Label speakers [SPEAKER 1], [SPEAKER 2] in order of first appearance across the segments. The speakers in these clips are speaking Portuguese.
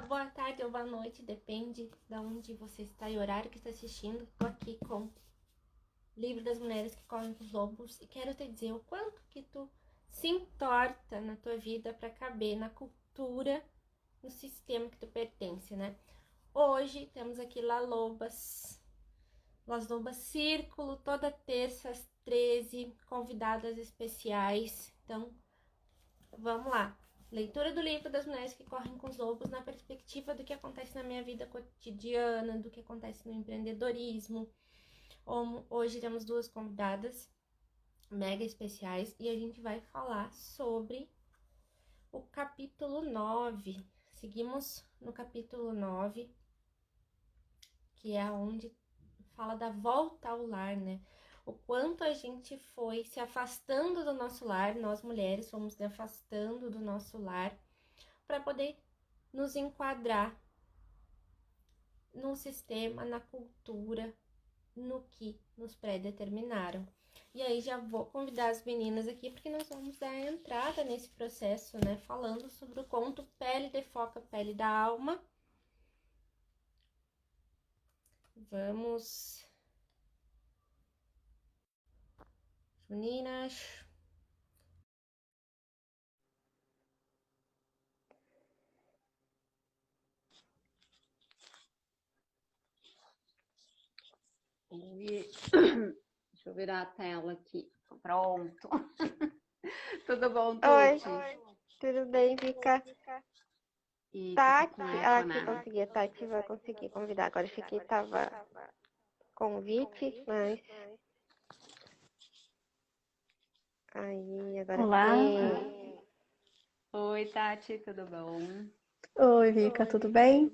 [SPEAKER 1] boa tarde ou boa noite, depende de onde você está e o horário que está assistindo. Tô aqui com o Livro das Mulheres que Correm com os Lobos e quero te dizer o quanto que tu se importa na tua vida para caber na cultura, no sistema que tu pertence, né? Hoje temos aqui Las Lobas Círculo, toda terça às 13, convidadas especiais. Então, vamos lá. Leitura do livro das mulheres que correm com os lobos na perspectiva do que acontece na minha vida cotidiana, do que acontece no empreendedorismo. Hoje temos duas convidadas mega especiais e a gente vai falar sobre o capítulo 9. Seguimos no capítulo 9, que é onde fala da volta ao lar, né? O quanto a gente foi se afastando do nosso lar, nós mulheres fomos se afastando do nosso lar para poder nos enquadrar no sistema, na cultura, no que nos predeterminaram. E aí já vou convidar as meninas aqui, porque nós vamos dar a entrada nesse processo, né? Falando sobre o conto Pele de Foca, Pele da Alma. Vamos... Meninas...
[SPEAKER 2] Oi. Deixa eu virar a tela aqui. Pronto. Tudo bom, Tuti?
[SPEAKER 3] Oi, tudo bem, Vika?
[SPEAKER 2] E
[SPEAKER 3] Tati,
[SPEAKER 2] com eco,
[SPEAKER 3] aqui
[SPEAKER 2] né?
[SPEAKER 3] consegui, a Tati vai conseguir convidar. Agora achei que tava convite, mas... Aí, agora
[SPEAKER 4] Olá.
[SPEAKER 3] sim.
[SPEAKER 2] Oi, Tati, tudo bom?
[SPEAKER 4] Oi, Vika, tudo bem?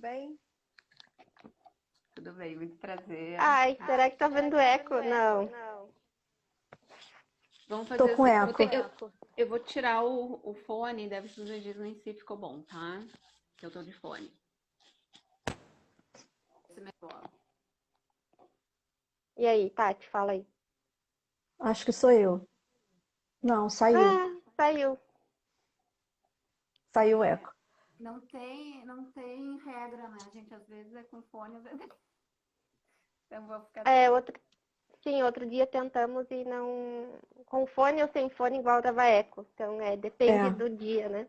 [SPEAKER 2] Tudo bem, muito prazer.
[SPEAKER 3] Ai, será que tá vendo eco? Não.
[SPEAKER 2] Vamos fazer
[SPEAKER 4] Tô com
[SPEAKER 2] assim.
[SPEAKER 4] eco.
[SPEAKER 2] Eu vou tirar o fone, deve ser os registros em si ficou bom, tá? Que eu tô de fone.
[SPEAKER 3] E aí, Tati, fala aí.
[SPEAKER 4] Acho que sou eu. Não, saiu.
[SPEAKER 3] Ah, saiu.
[SPEAKER 4] Saiu o eco.
[SPEAKER 2] Não tem regra, né, gente? Às vezes é com fone, às vezes é... Então vou ficar...
[SPEAKER 3] Sim, outro dia tentamos e não... Com fone ou sem fone igual dava eco. Então, depende do dia, né?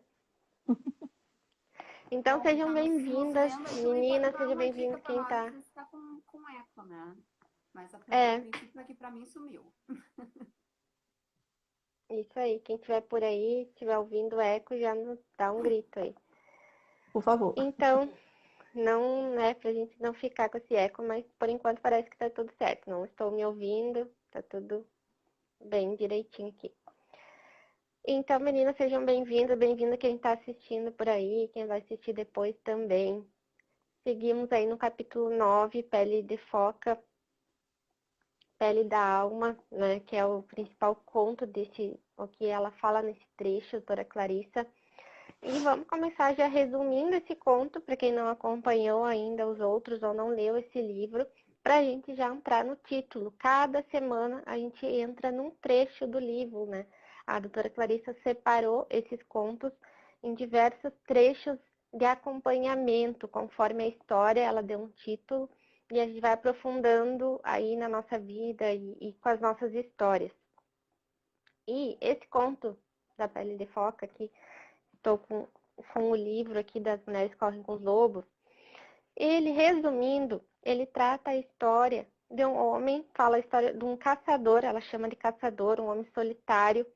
[SPEAKER 3] Então, sejam bem-vindas, meninas, sejam bem-vindas quem tá...
[SPEAKER 2] Está com eco, né? Mas a princípio aqui pra mim sumiu.
[SPEAKER 3] Isso aí, quem estiver por aí, estiver ouvindo eco, já nos dá um grito aí.
[SPEAKER 4] Por favor.
[SPEAKER 3] Então, não é pra gente não ficar com esse eco, mas por enquanto parece que tá tudo certo. Não estou me ouvindo, tá tudo bem direitinho aqui. Então, meninas, sejam bem-vindas, bem-vindo quem tá assistindo por aí, quem vai assistir depois também. Seguimos aí no capítulo 9, Pele de Foca, Pele da Alma, né, que é o principal conto o que ela fala nesse trecho, doutora Clarissa. E vamos começar já resumindo esse conto, para quem não acompanhou ainda os outros ou não leu esse livro, para a gente já entrar no título. Cada semana a gente entra num trecho do livro, né? A doutora Clarissa separou esses contos em diversos trechos de acompanhamento, conforme a história, ela deu um título, e a gente vai aprofundando aí na nossa vida e com as nossas histórias. E esse conto da Pele de Foca, que estou com o livro aqui das Mulheres que Correm com os Lobos, ele, resumindo, ele trata a história de um homem, fala a história de um caçador, ela chama de caçador, um homem solitário,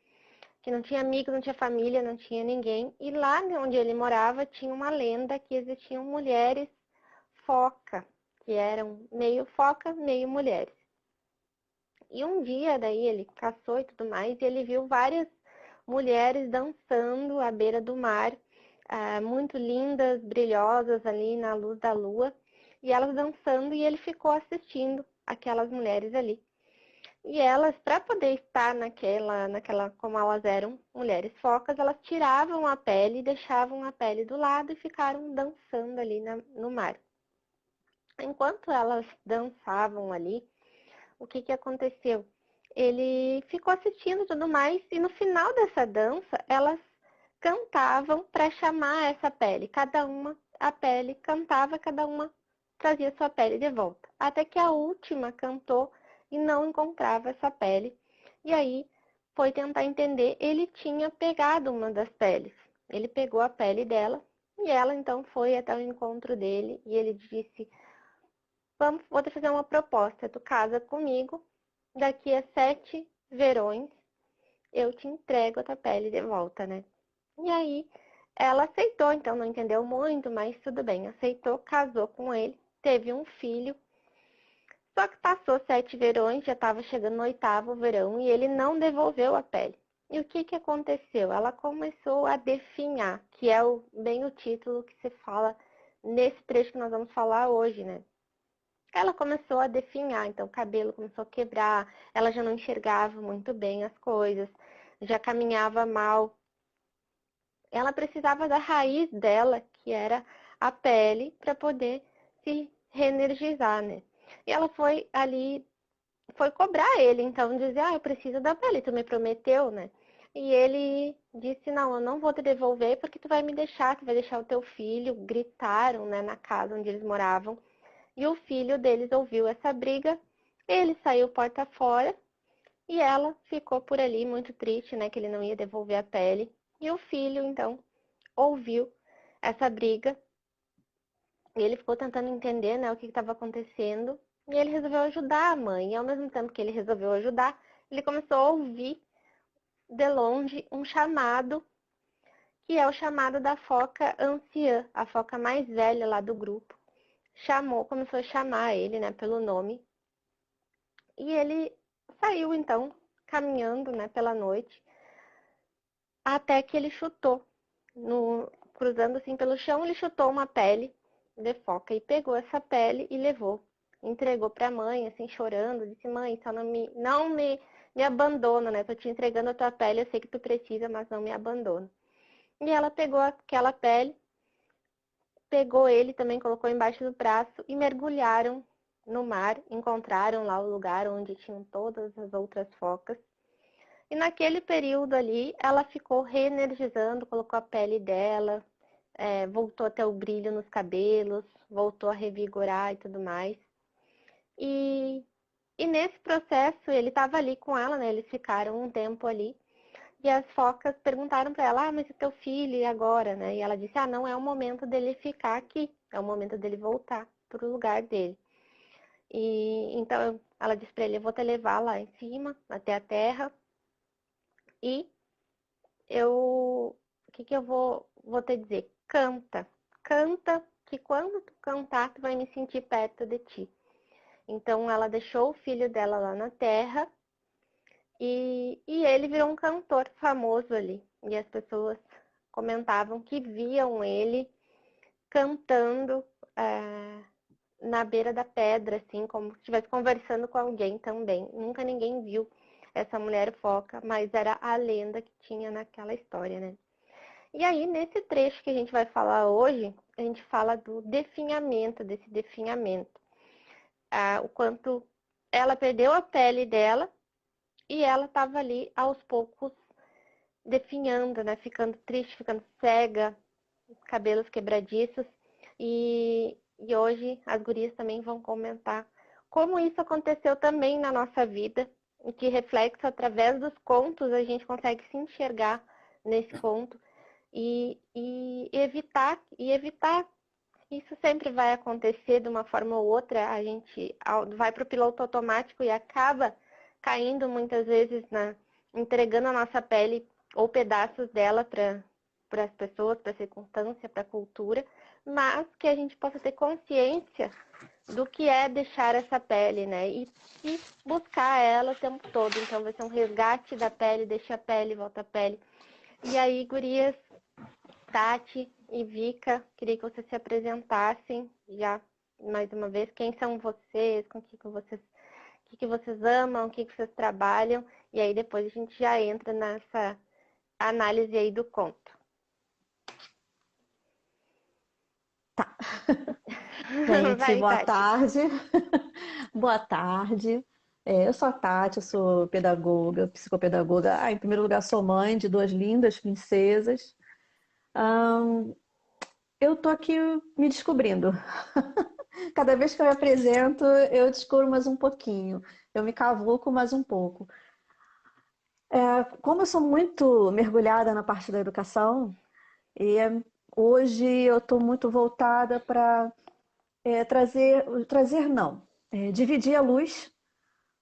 [SPEAKER 3] que não tinha amigos, não tinha família, não tinha ninguém, e lá onde ele morava tinha uma lenda que existiam mulheres foca, que eram meio foca, meio mulheres. E um dia daí ele caçou e tudo mais, e ele viu várias mulheres dançando à beira do mar, muito lindas, brilhosas ali na luz da lua, e elas dançando, e ele ficou assistindo aquelas mulheres ali. E elas, para poder estar naquela, como elas eram mulheres focas, elas tiravam a pele, deixavam a pele do lado e ficaram dançando ali no mar. Enquanto elas dançavam ali, o que aconteceu? Ele ficou assistindo e tudo mais, e no final dessa dança, elas cantavam para chamar essa pele. Cada uma a pele, cantava, cada uma trazia sua pele de volta. Até que a última cantou e não encontrava essa pele. E aí foi tentar entender, ele tinha pegado uma das peles. Ele pegou a pele dela e ela então foi até o encontro dele e ele disse: vou te fazer uma proposta, tu casa comigo, daqui a 7 verões eu te entrego a tua pele de volta, né? E aí ela aceitou, então não entendeu muito, mas tudo bem, aceitou, casou com ele, teve um filho. Só que passou 7 verões, já estava chegando no 8º verão e ele não devolveu a pele. E o que aconteceu? Ela começou a definhar, que é bem o título que se fala nesse trecho que nós vamos falar hoje, né? Ela começou a definhar, então o cabelo começou a quebrar, ela já não enxergava muito bem as coisas, já caminhava mal. Ela precisava da raiz dela, que era a pele, para poder se reenergizar, né? E ela foi ali, foi cobrar ele, então dizer, eu preciso da pele, tu me prometeu, né? E ele disse, não, eu não vou te devolver porque tu vai me deixar, tu vai deixar o teu filho. Gritaram, né, na casa onde eles moravam. E o filho deles ouviu essa briga, ele saiu porta fora e ela ficou por ali muito triste, né, que ele não ia devolver a pele. E o filho, então, ouviu essa briga e ele ficou tentando entender, né, o que estava acontecendo. E ele resolveu ajudar a mãe. E ao mesmo tempo que ele resolveu ajudar, ele começou a ouvir de longe um chamado, que é o chamado da foca anciã, a foca mais velha lá do grupo. Começou a chamar ele, né, pelo nome. E ele saiu, então, caminhando, né, pela noite, até que ele chutou, cruzando assim pelo chão, ele chutou uma pele de foca e pegou essa pele e levou. Entregou para a mãe, assim, chorando, disse, mãe, só não me abandona, né? Tô te entregando a tua pele, eu sei que tu precisa, mas não me abandona. E ela pegou aquela pele, pegou ele também, colocou embaixo do braço e mergulharam no mar, encontraram lá o lugar onde tinham todas as outras focas. E naquele período ali, ela ficou reenergizando, colocou a pele dela, voltou a ter o brilho nos cabelos, voltou a revigorar e tudo mais. E nesse processo, ele estava ali com ela, né? Eles ficaram um tempo ali. E as focas perguntaram para ela, mas e teu filho e agora, né? E ela disse, não é o momento dele ficar aqui, é o momento dele voltar para o lugar dele. E então ela disse para ele, eu vou te levar lá em cima, até a terra, e o que eu vou te dizer? Canta, canta, que quando tu cantar, tu vai me sentir perto de ti. Então ela deixou o filho dela lá na terra e ele virou um cantor famoso ali. E as pessoas comentavam que viam ele cantando na beira da pedra, assim, como se estivesse conversando com alguém também. Nunca ninguém viu essa mulher foca, mas era a lenda que tinha naquela história, né? E aí, nesse trecho que a gente vai falar hoje, a gente fala do definhamento, desse definhamento. O quanto ela perdeu a pele dela e ela estava ali, aos poucos, definhando, né? Ficando triste, ficando cega, cabelos quebradiços. E hoje as gurias também vão comentar como isso aconteceu também na nossa vida, e que reflexo através dos contos a gente consegue se enxergar nesse conto e evitar isso sempre vai acontecer de uma forma ou outra, a gente vai para o piloto automático e acaba caindo muitas vezes entregando a nossa pele ou pedaços dela para as pessoas, para a circunstância, para a cultura, mas que a gente possa ter consciência do que é deixar essa pele, né? E buscar ela o tempo todo. Então vai ser um resgate da pele, deixa a pele, volta a pele. E aí, gurias, Tati e Vika, queria que vocês se apresentassem já mais uma vez. Quem são vocês? Com o que vocês amam? O que vocês trabalham? E aí depois a gente já entra nessa análise aí do conto.
[SPEAKER 4] Tá. Gente,
[SPEAKER 3] Vai,
[SPEAKER 4] boa
[SPEAKER 3] Tati.
[SPEAKER 4] tarde. Boa tarde. Eu sou a Tati, eu sou pedagoga, psicopedagoga. Em primeiro lugar, sou mãe de duas lindas princesas. eu tô aqui me descobrindo. Cada vez que eu me apresento, eu descubro mais um pouquinho. Eu me cavuco mais um pouco. Como eu sou muito mergulhada na parte da educação, e hoje eu estou muito voltada para trazer não, dividir a luz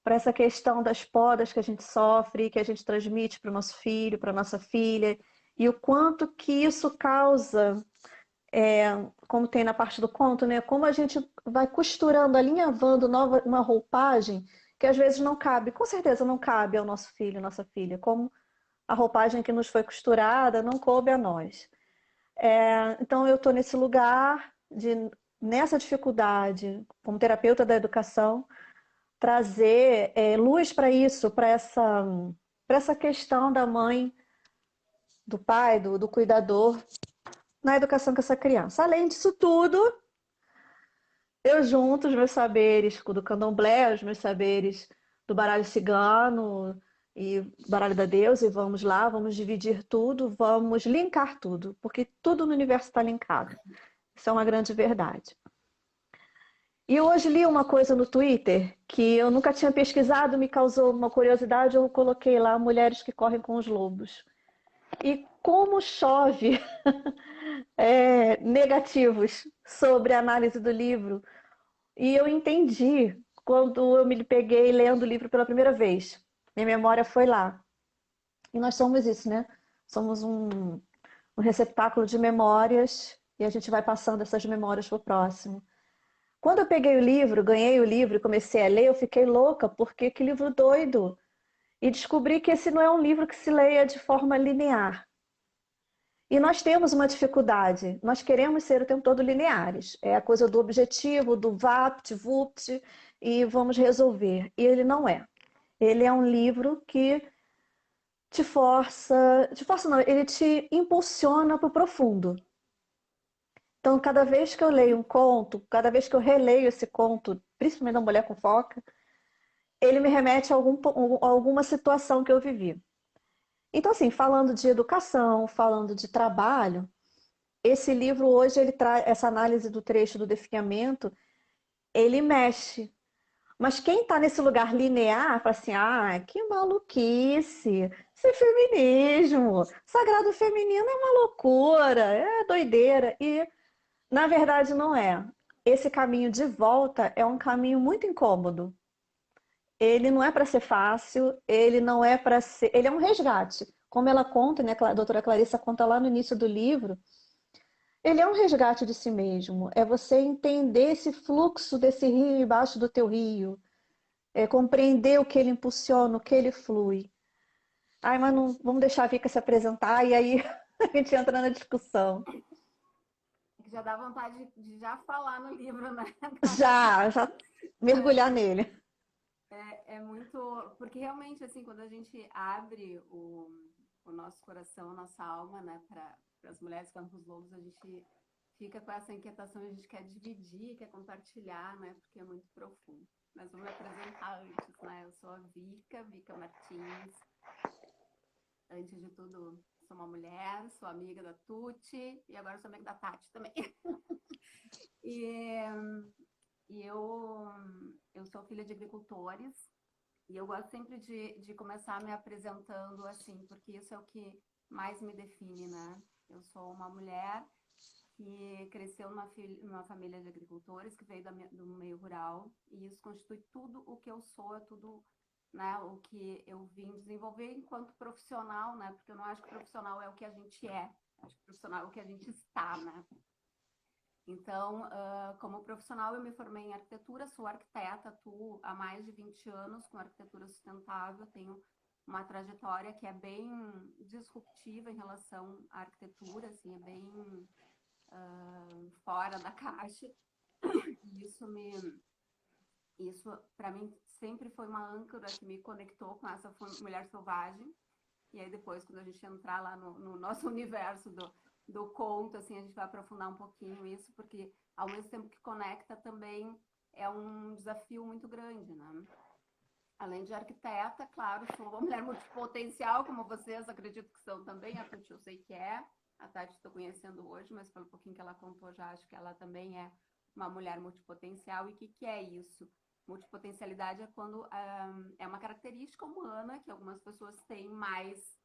[SPEAKER 4] para essa questão das podas que a gente sofre, que a gente transmite para o nosso filho, para a nossa filha, e o quanto que isso causa, como tem na parte do conto, né? Como a gente vai costurando, alinhavando uma roupagem que às vezes não cabe, com certeza não cabe ao nosso filho, nossa filha, como a roupagem que nos foi costurada não coube a nós. Então eu estou nesse lugar nessa dificuldade, como terapeuta da educação, trazer luz para isso, para essa questão da mãe, do pai, do cuidador na educação com essa criança. Além disso tudo, eu junto os meus saberes do candomblé, os meus saberes do baralho cigano e baralho da deusa, e vamos lá, vamos dividir tudo, vamos linkar tudo, porque tudo no universo está linkado. Isso é uma grande verdade. E hoje li uma coisa no Twitter que eu nunca tinha pesquisado, me causou uma curiosidade, eu coloquei lá mulheres que correm com os lobos. E como chove negativos sobre a análise do livro. E eu entendi quando eu me peguei lendo o livro pela primeira vez. Minha memória foi lá. E nós somos isso, né? Somos um receptáculo de memórias e a gente vai passando essas memórias para o próximo. Quando eu peguei o livro, ganhei o livro e comecei a ler, eu fiquei louca, porque que livro doido! E descobri que esse não é um livro que se leia de forma linear. E nós temos uma dificuldade, nós queremos ser o tempo todo lineares. É a coisa do objetivo, do vapt, vupt, e vamos resolver. E ele não é. Ele é um livro que te força não, ele te impulsiona para o profundo. Então, cada vez que eu leio um conto, cada vez que eu releio esse conto, principalmente da Mulher com Foca, ele me remete a alguma situação que eu vivi. Então, assim, falando de educação, falando de trabalho, esse livro hoje, ele traz essa análise do trecho do definhamento, ele mexe. Mas quem está nesse lugar linear, fala assim, que maluquice, isso é feminismo, sagrado feminino é uma loucura, é doideira. E, na verdade, não é. Esse caminho de volta é um caminho muito incômodo. Ele não é para ser fácil, ele não é para ser... Ele é um resgate. Como ela conta, né, a doutora Clarissa conta lá no início do livro, ele é um resgate de si mesmo. É você entender esse fluxo desse rio embaixo do teu rio. É compreender o que ele impulsiona, o que ele flui. Mas não, vamos deixar a Vika se apresentar e aí a gente entra na discussão.
[SPEAKER 2] Já dá vontade de já falar no livro, né?
[SPEAKER 4] Já mergulhar nele.
[SPEAKER 2] É muito... Porque realmente, assim, quando a gente abre o nosso coração, a nossa alma, né, para as mulheres que andam com os lobos, a gente fica com essa inquietação, a gente quer dividir, quer compartilhar, né, porque é muito profundo. Mas vamos me apresentar antes, né? Eu sou a Vika Martins. Antes de tudo, sou uma mulher, sou amiga da Tuti e agora sou amiga da Tati também. E eu sou filha de agricultores e eu gosto sempre de começar me apresentando assim, porque isso é o que mais me define, né? Eu sou uma mulher que cresceu numa família de agricultores, que veio do meio rural, e isso constitui tudo o que eu sou, é tudo, né, o que eu vim desenvolver enquanto profissional, né? Porque eu não acho que profissional é o que a gente é, acho que profissional é o que a gente está, né? Então, como profissional, eu me formei em arquitetura, sou arquiteta, atuo há mais de 20 anos com arquitetura sustentável, tenho uma trajetória que é bem disruptiva em relação à arquitetura, assim, é bem fora da caixa. E isso para mim sempre foi uma âncora que me conectou com essa mulher selvagem. E aí depois, quando a gente entrar lá no nosso universo do conto, assim, a gente vai aprofundar um pouquinho isso, porque ao mesmo tempo que conecta também é um desafio muito grande, né? Além de arquiteta, claro, sou uma mulher multipotencial, como vocês acredito que são também, a Tuti eu sei que é, A Tati estou conhecendo hoje, mas pelo pouquinho que ela contou, já acho que ela também é uma mulher multipotencial. E o que é isso? Multipotencialidade é quando é uma característica humana que algumas pessoas têm mais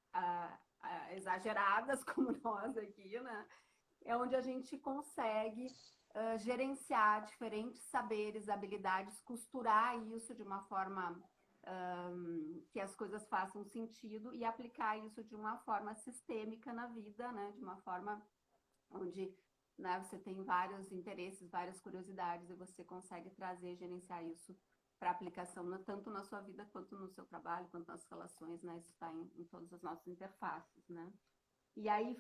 [SPEAKER 2] exageradas, como nós aqui, né? É onde a gente consegue gerenciar diferentes saberes, habilidades, costurar isso de uma forma que as coisas façam sentido e aplicar isso de uma forma sistêmica na vida, né? De uma forma onde, né, você tem vários interesses, várias curiosidades e você consegue trazer, gerenciar isso para aplicação, tanto na sua vida quanto no seu trabalho, quanto nas relações, né? Isso está em todas as nossas interfaces, né? E aí,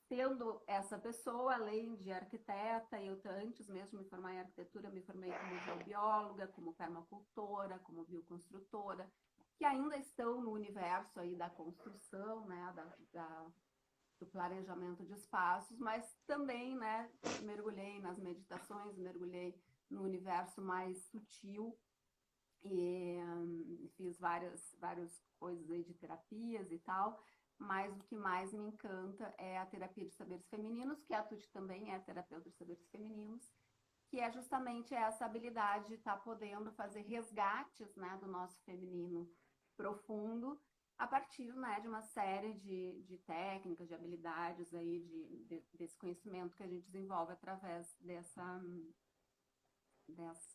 [SPEAKER 2] sendo essa pessoa, além de arquiteta, eu antes mesmo de me formar em arquitetura, me formei como geobióloga, como permacultora, como bioconstrutora, que ainda estão no universo aí da construção, né, do planejamento de espaços, mas também, né, mergulhei nas meditações, mergulhei no universo mais sutil e fiz várias coisas aí de terapias e tal. Mas o que mais me encanta é a terapia de saberes femininos, que a Tuti também é terapeuta de saberes femininos, que é justamente essa habilidade de estar podendo fazer resgates, né, do nosso feminino profundo, a partir, né, de uma série de técnicas, de habilidades aí, desse conhecimento que a gente desenvolve através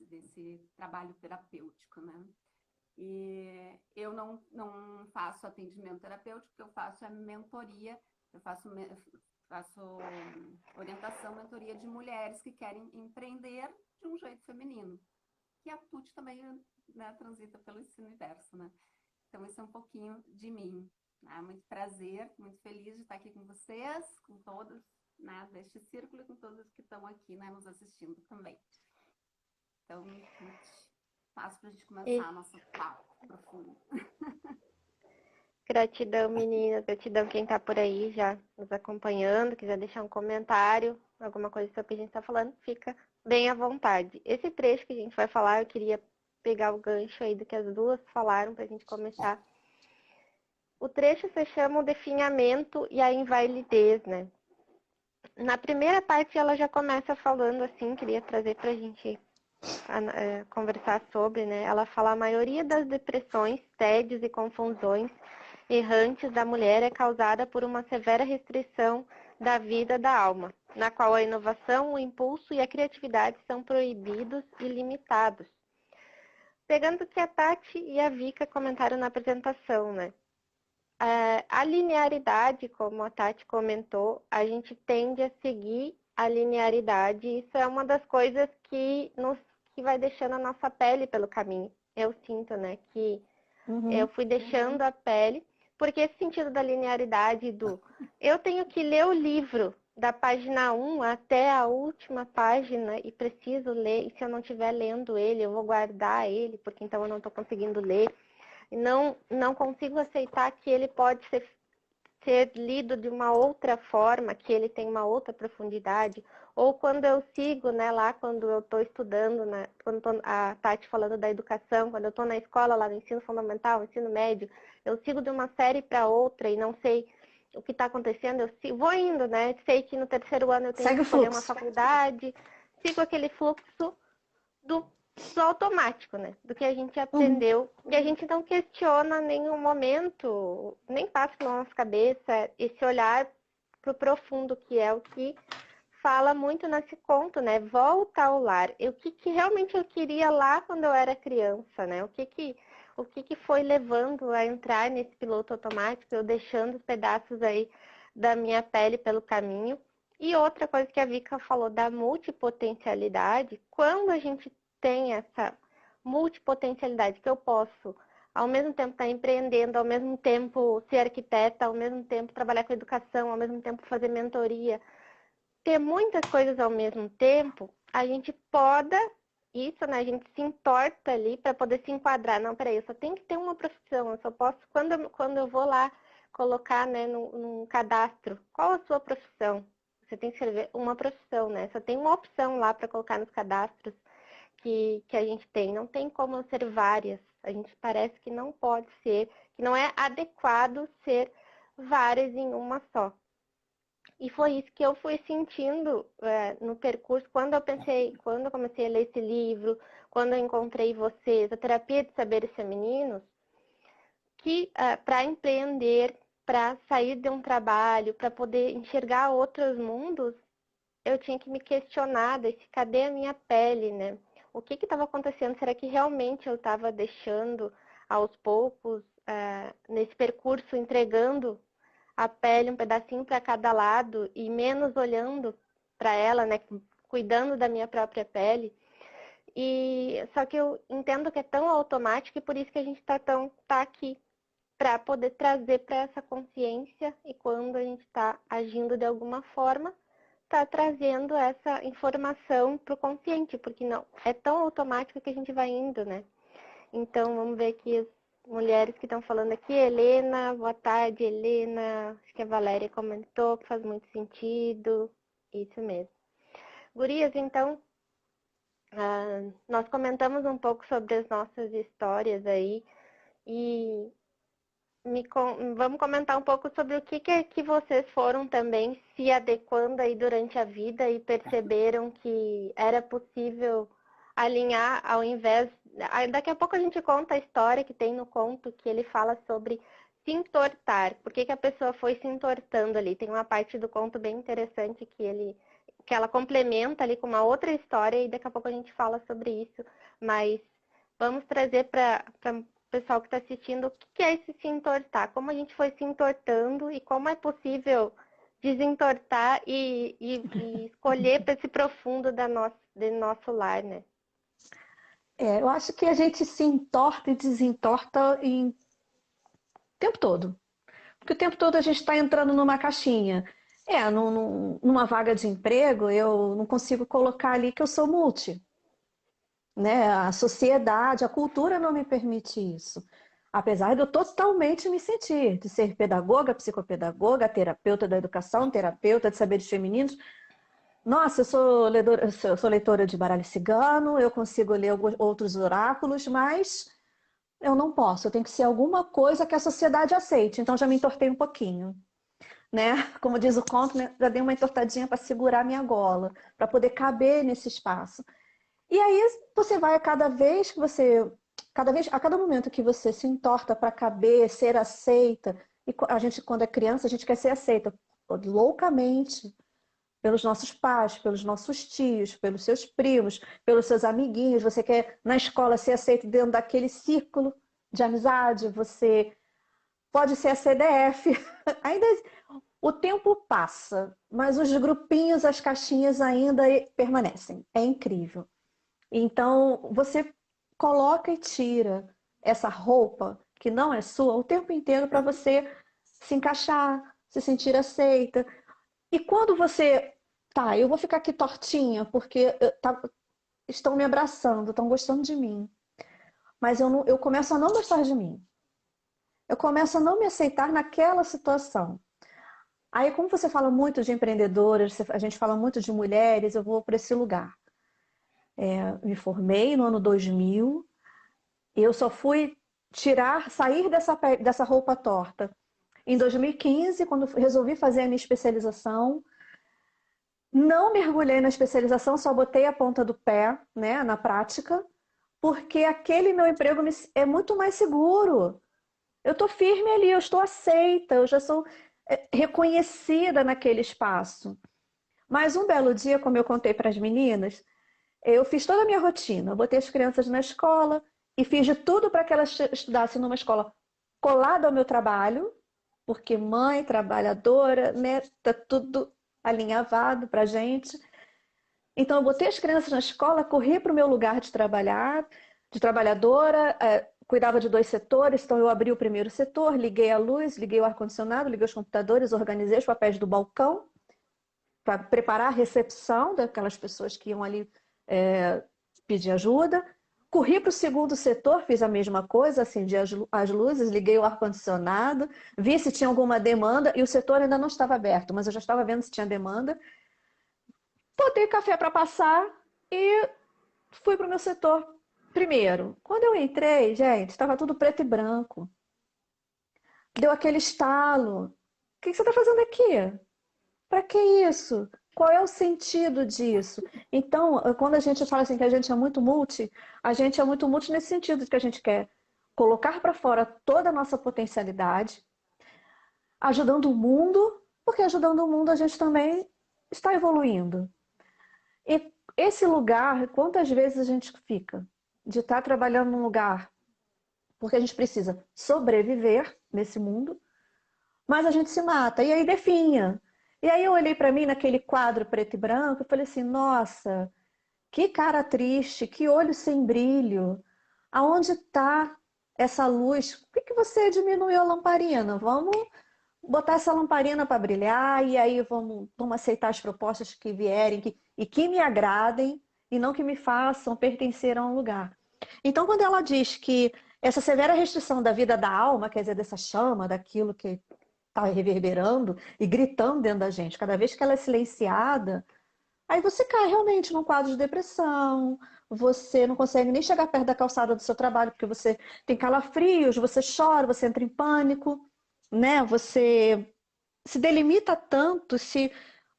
[SPEAKER 2] desse trabalho terapêutico, né? E eu não faço atendimento terapêutico, o que eu faço é mentoria, eu faço orientação, mentoria de mulheres que querem empreender de um jeito feminino. E a Tuti também, né, transita pelo esse universo, né? Então, isso é um pouquinho de mim. Né? Muito prazer, muito feliz de estar aqui com vocês, com todos, né, deste círculo e com todos que estão aqui, né, nos assistindo também. Então, fácil para a gente começar nosso papo profundo.
[SPEAKER 3] Gratidão, meninas. Gratidão quem está por aí já nos acompanhando. Quiser deixar um comentário, alguma coisa sobre o que a gente está falando, fica bem à vontade. Esse trecho que a gente vai falar, eu queria pegar o gancho aí do que as duas falaram para a gente começar. O trecho se chama o definhamento e a invalidez, né? Na primeira parte, ela já começa falando assim, queria trazer para a gente conversar sobre, né? Ela fala: a maioria das depressões, tédios e confusões errantes da mulher é causada por uma severa restrição da vida da alma, na qual a inovação, o impulso e a criatividade são proibidos e limitados. Pegando o que a Tati e a Vika comentaram na apresentação, né? A linearidade, como a Tati comentou, a gente tende a seguir a linearidade. Isso é uma das coisas que vai deixando a nossa pele pelo caminho. Eu sinto, né, que eu fui deixando a pele, porque esse sentido da linearidade eu tenho que ler o livro da página 1 até a última página e preciso ler, e se eu não estiver lendo ele, eu vou guardar ele, porque então eu não estou conseguindo ler. E não consigo aceitar que ele pode ser lido de uma outra forma, que ele tem uma outra profundidade. Ou quando eu sigo, né, lá quando eu estou estudando, né, quando a Tati falando da educação, quando eu estou na escola, lá no ensino fundamental, ensino médio, eu sigo de uma série para outra e não sei o que está acontecendo, vou indo, né? Sei que no terceiro ano eu tenho que escolher uma faculdade, sigo aquele fluxo do automático, né? Do que a gente aprendeu. E a gente não questiona em nenhum momento, nem passa pela nossa cabeça esse olhar pro profundo, que é o que fala muito nesse conto, né? Volta ao lar. O que realmente eu queria lá quando eu era criança, né? O que foi levando a entrar nesse piloto automático, eu deixando os pedaços aí da minha pele pelo caminho. E outra coisa que a Vika falou da multipotencialidade, quando a gente tem essa multipotencialidade, que eu posso ao mesmo tempo estar empreendendo, ao mesmo tempo ser arquiteta, ao mesmo tempo trabalhar com educação, ao mesmo tempo fazer mentoria, ter muitas coisas ao mesmo tempo, a gente poda isso, né? A gente se entorta ali para poder se enquadrar. Não, peraí, eu só tenho que ter uma profissão, eu só posso, quando eu vou lá colocar, né, num cadastro, qual a sua profissão? Você tem que escrever uma profissão, né? Só tem uma opção lá para colocar nos cadastros que a gente tem. Não tem como ser várias. A gente parece que não pode ser, que não é adequado ser várias em uma só. E foi isso que eu fui sentindo no percurso, quando eu comecei a ler esse livro, quando eu encontrei vocês, a terapia de saberes femininos, que para empreender, para sair de um trabalho, para poder enxergar outros mundos, eu tinha que me questionar desse, cadê a minha pele, né? O que estava acontecendo? Será que realmente eu estava deixando aos poucos, nesse percurso, entregando a pele um pedacinho para cada lado e menos olhando para ela, né? Cuidando da minha própria pele. E só que eu entendo que é tão automático e por isso que a gente tá aqui para poder trazer para essa consciência e quando a gente está agindo de alguma forma, tá trazendo essa informação para o consciente, porque não é tão automático que a gente vai indo, né? Então vamos ver aqui as mulheres que estão falando aqui. Helena, boa tarde, Helena. Acho que a Valéria comentou que faz muito sentido. Isso mesmo. Gurias, então, nós comentamos um pouco sobre as nossas histórias aí e vamos comentar um pouco sobre o que vocês foram também se adequando aí durante a vida e perceberam que era possível alinhar ao invés... Daqui a pouco a gente conta a história que tem no conto que ele fala sobre se entortar. Por que a pessoa foi se entortando ali? Tem uma parte do conto bem interessante que ela complementa ali com uma outra história e daqui a pouco a gente fala sobre isso. Mas vamos trazer para pessoal que está assistindo, o que é esse se entortar? Como a gente foi se entortando e como é possível desentortar e escolher para esse profundo do nosso lar, né?
[SPEAKER 4] Eu acho que a gente se entorta e desentorta o tempo todo. Porque o tempo todo a gente está entrando numa caixinha. Numa vaga de emprego, eu não consigo colocar ali que eu sou multi. Né? A sociedade, a cultura não me permite isso. Apesar de eu totalmente me sentir, de ser pedagoga, psicopedagoga, terapeuta da educação, terapeuta de saberes femininos. Nossa, eu sou leitora de baralho cigano, eu consigo ler outros oráculos, mas eu não posso, eu tenho que ser alguma coisa que a sociedade aceite. Então já me entortei um pouquinho. Né? Como diz o conto, né? Já dei uma entortadinha para segurar minha gola, para poder caber nesse espaço. E aí você vai a cada momento que você se entorta para caber, ser aceita, e a gente, quando é criança, a gente quer ser aceita loucamente pelos nossos pais, pelos nossos tios, pelos seus primos, pelos seus amiguinhos. Você quer na escola ser aceito dentro daquele círculo de amizade, você pode ser a CDF. Ainda o tempo passa, mas os grupinhos, as caixinhas ainda permanecem. É incrível. Então, você coloca e tira essa roupa que não é sua o tempo inteiro para você se encaixar, se sentir aceita. E quando você... Tá, eu vou ficar aqui tortinha porque estão me abraçando, estão gostando de mim. Mas eu começo a não gostar de mim. Eu começo a não me aceitar naquela situação. Aí, como você fala muito de empreendedoras, a gente fala muito de mulheres, eu vou para esse lugar. Me formei no ano 2000, e eu só fui sair dessa roupa torta em 2015, quando resolvi fazer a minha especialização. Não mergulhei na especialização, só botei a ponta do pé, né, na prática, porque aquele meu emprego é muito mais seguro. Eu estou firme ali, eu estou aceita, eu já sou reconhecida naquele espaço. Mas um belo dia, como eu contei para as meninas, eu fiz toda a minha rotina. Eu botei as crianças na escola e fiz de tudo para que elas estudassem numa escola colada ao meu trabalho, porque mãe, trabalhadora, né, tá tudo alinhavado para a gente. Então, eu botei as crianças na escola, corri para o meu lugar de trabalhar, de trabalhadora, cuidava de 2 setores, então eu abri o primeiro setor, liguei a luz, liguei o ar-condicionado, liguei os computadores, organizei os papéis do balcão, para preparar a recepção daquelas pessoas que iam ali pedir ajuda. Corri para o segundo setor, fiz a mesma coisa, acendi as luzes, liguei o ar-condicionado, vi se tinha alguma demanda, e o setor ainda não estava aberto, mas eu já estava vendo se tinha demanda. Botei café para passar e fui para o meu setor primeiro. Quando eu entrei, gente, estava tudo preto e branco. Deu aquele estalo. O que você está fazendo aqui? Para que isso? Qual é o sentido disso? Então, quando a gente fala assim que a gente é muito multi nesse sentido de que a gente quer colocar para fora toda a nossa potencialidade, ajudando o mundo, porque ajudando o mundo a gente também está evoluindo. E esse lugar, quantas vezes a gente fica de estar trabalhando num lugar porque a gente precisa sobreviver nesse mundo, mas a gente se mata, e aí definha. E aí eu olhei para mim naquele quadro preto e branco e falei assim, nossa, que cara triste, que olho sem brilho. Aonde está essa luz? Por que você diminuiu a lamparina? Vamos botar essa lamparina para brilhar e aí vamos aceitar as propostas que vierem e que me agradem e não que me façam pertencer a um lugar. Então, quando ela diz que essa severa restrição da vida da alma, quer dizer, dessa chama, daquilo que está reverberando e gritando dentro da gente, cada vez que ela é silenciada, aí você cai realmente num quadro de depressão, você não consegue nem chegar perto da calçada do seu trabalho, porque você tem calafrios, você chora, você entra em pânico, né? Você se delimita tanto, se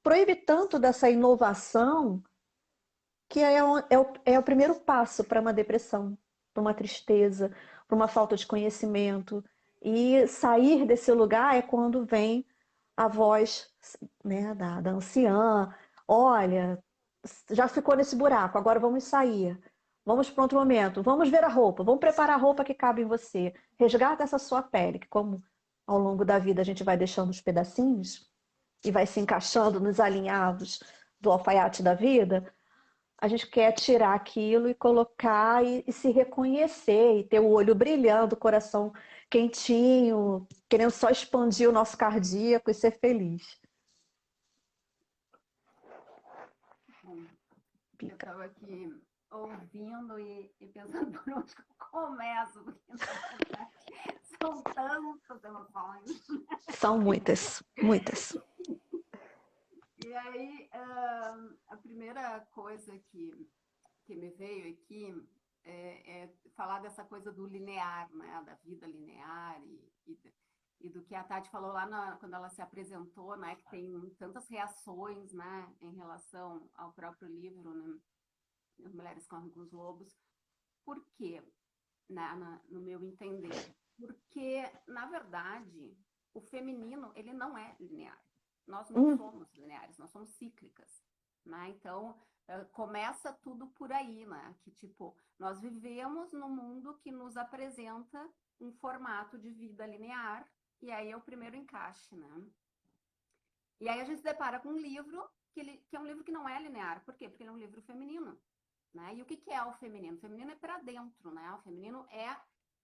[SPEAKER 4] proíbe tanto dessa inovação, que é o primeiro passo para uma depressão, para uma tristeza, para uma falta de conhecimento. E sair desse lugar é quando vem a voz, né, da anciã, olha, já ficou nesse buraco, agora vamos sair. Vamos para outro momento, vamos ver a roupa, vamos preparar a roupa que cabe em você. Resgata essa sua pele, que como ao longo da vida a gente vai deixando os pedacinhos e vai se encaixando nos alinhados do alfaiate da vida, a gente quer tirar aquilo e colocar e se reconhecer, e ter o olho brilhando, o coração quentinho, querendo só expandir o nosso cardíaco e ser feliz.
[SPEAKER 2] Bom, eu
[SPEAKER 4] Pica.
[SPEAKER 2] estava aqui ouvindo e pensando por onde que eu começo, porque na verdade são tantas emoções.
[SPEAKER 4] São muitas, muitas.
[SPEAKER 2] E aí, a primeira coisa que me veio aqui é falar dessa coisa do linear, né? Da vida linear e do que a Tati falou lá quando ela se apresentou, né? Que tem tantas reações, né? Em relação ao próprio livro, né? As Mulheres Correm com os Lobos. Por quê? No meu entender. Porque, na verdade, o feminino, ele não é linear. Nós não somos lineares, nós somos cíclicas, né? Então, começa tudo por aí, né? Que, tipo, nós vivemos num mundo que nos apresenta um formato de vida linear, e aí é o primeiro encaixe, né? E aí a gente se depara com um livro que é um livro que não é linear. Por quê? Porque ele é um livro feminino, né? E o que é o feminino? O feminino é para dentro, né? O feminino é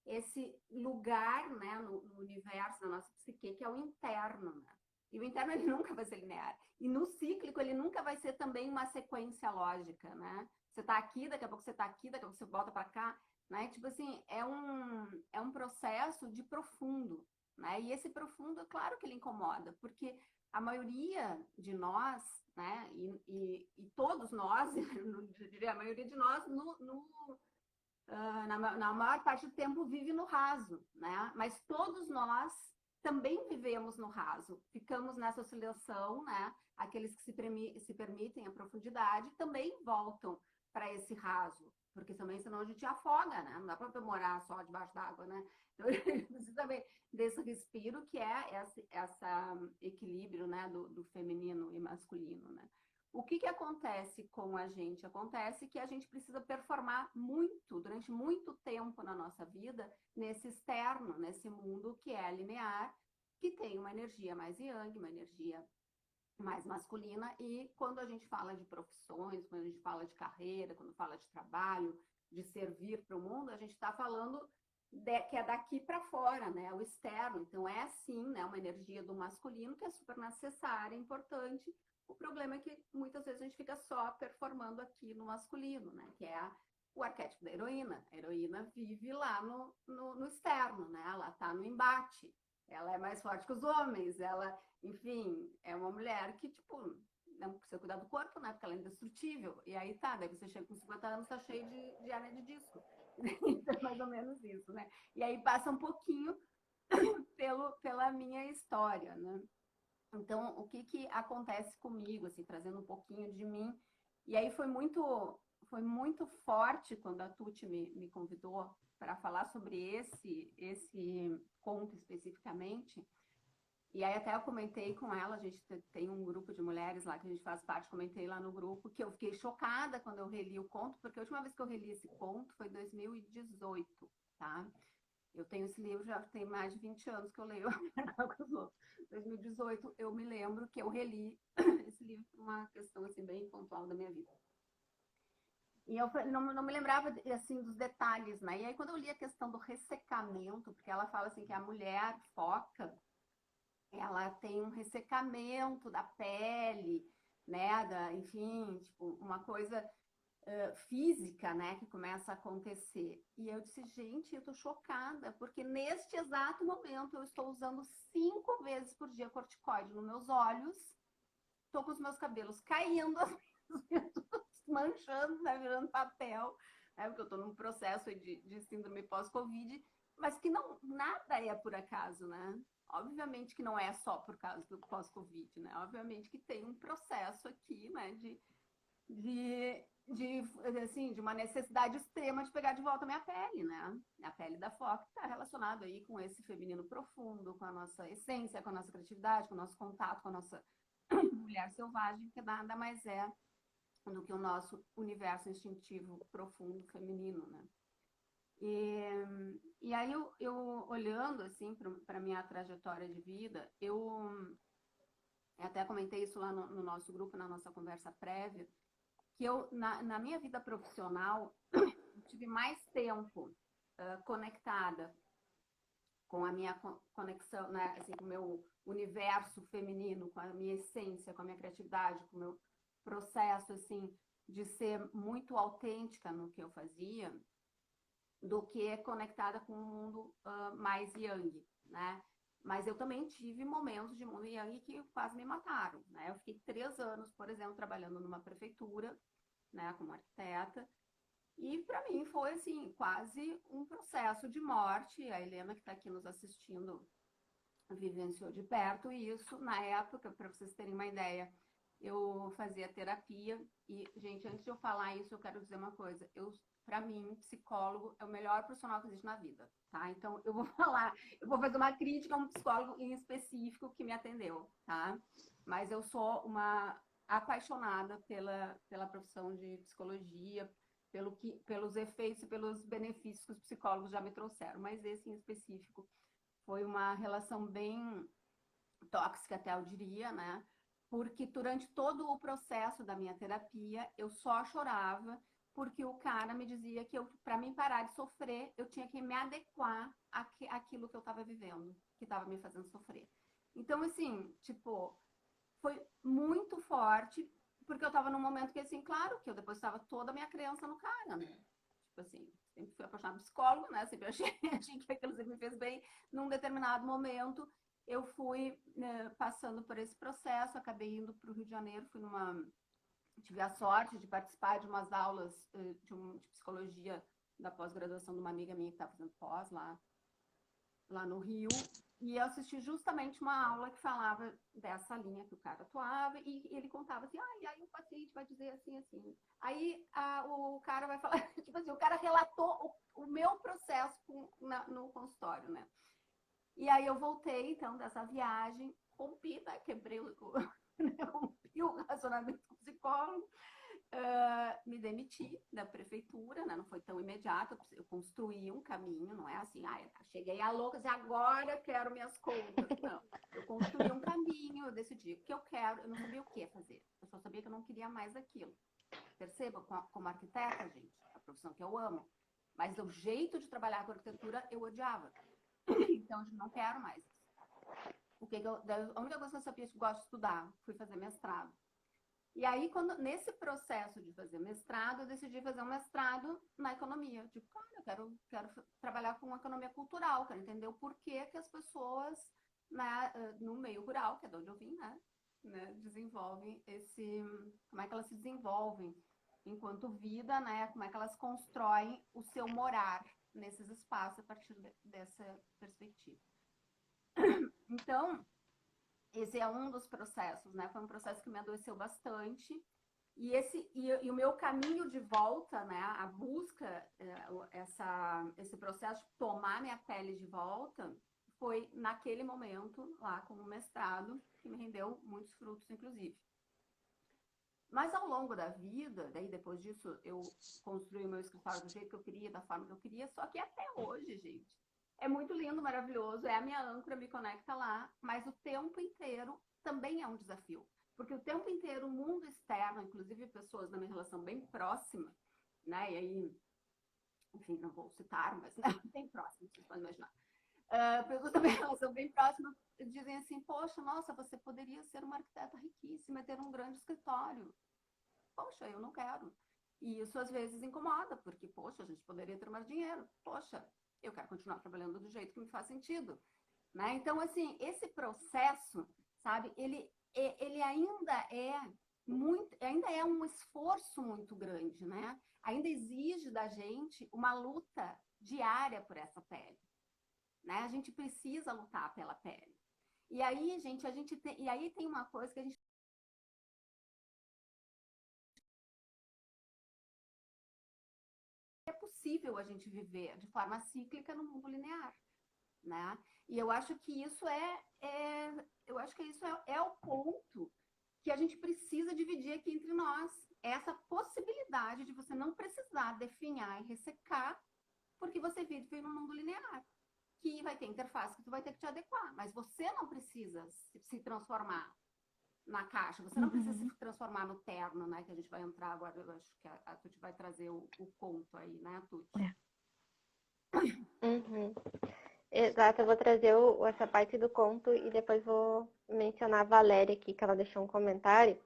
[SPEAKER 2] esse lugar, né, no universo da nossa psique, que é o interno, né? E o interno, ele nunca vai ser linear. E no cíclico, ele nunca vai ser também uma sequência lógica, né? Você tá aqui, daqui a pouco você tá aqui, daqui a pouco você volta para cá, né? Tipo assim, é um processo de profundo, né? E esse profundo, é claro que ele incomoda, porque a maioria de nós, né? E todos nós, eu diria a maioria de nós, na maior parte do tempo vive no raso, né? Mas todos nós também vivemos no raso, ficamos nessa oscilação, né? Aqueles que se permitem a profundidade também voltam para esse raso, porque também senão a gente afoga, né? Não dá para morar só debaixo d'água, né? Então a gente precisa também desse respiro que é esse equilíbrio, né? Do feminino e masculino, né? O que acontece com a gente? Acontece que a gente precisa performar muito, durante muito tempo na nossa vida, nesse externo, nesse mundo que é linear, que tem uma energia mais yang, uma energia mais masculina, e quando a gente fala de profissões, quando a gente fala de carreira, quando fala de trabalho, de servir para o mundo, a gente está falando que é daqui para fora, né? O externo. Então é sim, né, uma energia do masculino que é super necessária, importante. O problema é que muitas vezes a gente fica só performando aqui no masculino, né? Que é o arquétipo da heroína. A heroína vive lá no externo, né? Ela está no embate. Ela é mais forte que os homens. Ela, enfim, é uma mulher que, tipo, não precisa cuidar do corpo, né? Porque ela é indestrutível. E aí tá, daí você chega com 50 anos, tá cheio de hernia de disco. Então é mais ou menos isso, né? E aí passa um pouquinho pela minha história, né? Então, o que que acontece comigo, assim, trazendo um pouquinho de mim. E aí foi muito forte quando a Tuti me convidou para falar sobre esse conto especificamente. E aí até eu comentei com ela, a gente tem um grupo de mulheres lá que a gente faz parte, comentei lá no grupo que eu fiquei chocada quando eu reli o conto, porque a última vez que eu reli esse conto foi em 2018, tá? Eu tenho esse livro, já tem mais de 20 anos que eu leio com os outros. Em 2018, eu me lembro que eu reli esse livro por uma questão assim, bem pontual da minha vida. E eu não me lembrava assim, dos detalhes, né? E aí, quando eu li a questão do ressecamento, porque ela fala assim que a mulher foca, ela tem um ressecamento da pele, né? Enfim, tipo, uma coisa física, né, que começa a acontecer. E eu disse, gente, eu tô chocada, porque neste exato momento eu estou usando 5 vezes por dia corticoide nos meus olhos, tô com os meus cabelos caindo, manchando, né, virando papel, né, porque eu tô num processo de síndrome pós-Covid, mas que não, nada é por acaso, né? Obviamente que não é só por causa do pós-Covid, né? Obviamente que tem um processo aqui, né, assim, de uma necessidade extrema de pegar de volta a minha pele, né? A pele da foca está relacionada aí com esse feminino profundo, com a nossa essência, com a nossa criatividade, com o nosso contato com a nossa mulher selvagem, que nada mais é do que o nosso universo instintivo profundo feminino, né? E aí eu olhando assim para minha trajetória de vida, eu até comentei isso lá no nosso grupo, na nossa conversa prévia, que eu, na minha vida profissional, tive mais tempo conectada com a minha conexão, né, assim, com o meu universo feminino, com a minha essência, com a minha criatividade, com o meu processo, assim, de ser muito autêntica no que eu fazia, do que conectada com o mundo mais yang, né? Mas eu também tive momentos de mundo yang que quase me mataram, né? Eu fiquei 3 anos, por exemplo, trabalhando numa prefeitura, né, como arquiteta, e para mim foi assim, quase um processo de morte. A Helena, que está aqui nos assistindo, vivenciou de perto isso. Na época, para vocês terem uma ideia, eu fazia terapia e, gente, antes de eu falar isso, eu quero dizer uma coisa. Para mim, psicólogo é o melhor profissional que existe na vida, tá? Então, eu vou falar, eu vou fazer uma crítica a um psicólogo em específico que me atendeu, tá? Mas eu sou uma apaixonada pela profissão de psicologia, pelos efeitos e pelos benefícios que os psicólogos já me trouxeram. Mas esse em específico foi uma relação bem tóxica, até eu diria, né? Porque durante todo o processo da minha terapia, eu só chorava porque o cara me dizia que para mim parar de sofrer, eu tinha que me adequar àquilo que eu estava vivendo, que estava me fazendo sofrer. Então, assim, tipo, foi muito forte, porque eu estava num momento que, assim, claro, que eu depositava toda a minha crença no cara, né? Tipo assim, sempre fui apaixonada por psicólogo, né? Sempre achei que aquilo sempre me fez bem. Num determinado momento, eu fui passando por esse processo, acabei indo para o Rio de Janeiro, tive a sorte de participar de umas aulas de psicologia da pós-graduação de uma amiga minha que está fazendo pós lá no Rio, e eu assisti justamente uma aula que falava dessa linha que o cara atuava, e ele contava assim, e aí o paciente vai dizer assim, assim. Aí o cara vai falar, tipo assim, o cara relatou o meu processo no consultório, né? E aí eu voltei, então, dessa viagem, rompi, né? Quebrei rompi o relacionamento com o psicólogo, me demiti da prefeitura, né? Não foi tão imediato, eu construí um caminho, não é assim, cheguei a louca e agora quero minhas contas. Não, eu construí um caminho, eu decidi o que eu quero, eu não sabia o que fazer, eu só sabia que eu não queria mais aquilo. Perceba, como arquiteta, gente, a profissão que eu amo, mas o jeito de trabalhar com arquitetura eu odiava. Então, eu não quero mais isso. A única coisa que eu sabia que eu gosto de estudar, fui fazer mestrado. E aí, nesse processo de fazer mestrado, eu decidi fazer um mestrado na economia. Tipo, cara, eu quero trabalhar com economia cultural, quero entender o porquê que as pessoas, né, no meio rural, que é de onde eu vim, né, desenvolvem como é que elas se desenvolvem enquanto vida, né, como é que elas constroem o seu morar nesses espaços a partir dessa perspectiva. Então, esse é um dos processos, né? Foi um processo que me adoeceu bastante. E o meu caminho de volta, né? A busca, esse processo de tomar minha pele de volta, foi naquele momento, lá como mestrado, que me rendeu muitos frutos, inclusive. Mas ao longo da vida, daí depois disso, eu construí o meu escritório do jeito que eu queria, da forma que eu queria, só que até hoje, gente, é muito lindo, maravilhoso, é a minha âncora, me conecta lá, mas o tempo inteiro também é um desafio. Porque o tempo inteiro o mundo externo, inclusive pessoas da minha relação bem próxima, né? E aí, enfim, não vou citar, mas né, bem próximo, vocês podem imaginar. Pessoas da minha relação bem próxima dizem assim, poxa, nossa, você poderia ser uma arquiteta riquíssima e ter um grande escritório. Poxa, eu não quero. E isso às vezes incomoda, porque, poxa, a gente poderia ter mais dinheiro. Poxa, eu quero continuar trabalhando do jeito que me faz sentido. Né? Então, assim, esse processo, sabe, ele ainda é um esforço muito grande, né? Ainda exige da gente uma luta diária por essa pele. Né? A gente precisa lutar pela pele. E aí, gente, e aí tem uma coisa que a gente é possível a gente viver de forma cíclica no mundo linear, né? E eu acho que isso é o ponto que a gente precisa dividir aqui entre nós. Essa possibilidade de você não precisar definhar e ressecar, porque você vive num mundo linear, que vai ter interface que tu vai ter que te adequar, mas você não precisa se transformar na caixa, você não precisa se transformar no terno, né, que a gente vai entrar agora, eu acho que a Tuti vai trazer o conto aí, né, Tuti?
[SPEAKER 3] Uhum. Exato, eu vou trazer essa parte do conto e depois vou mencionar a Valéria aqui, que ela deixou um comentário.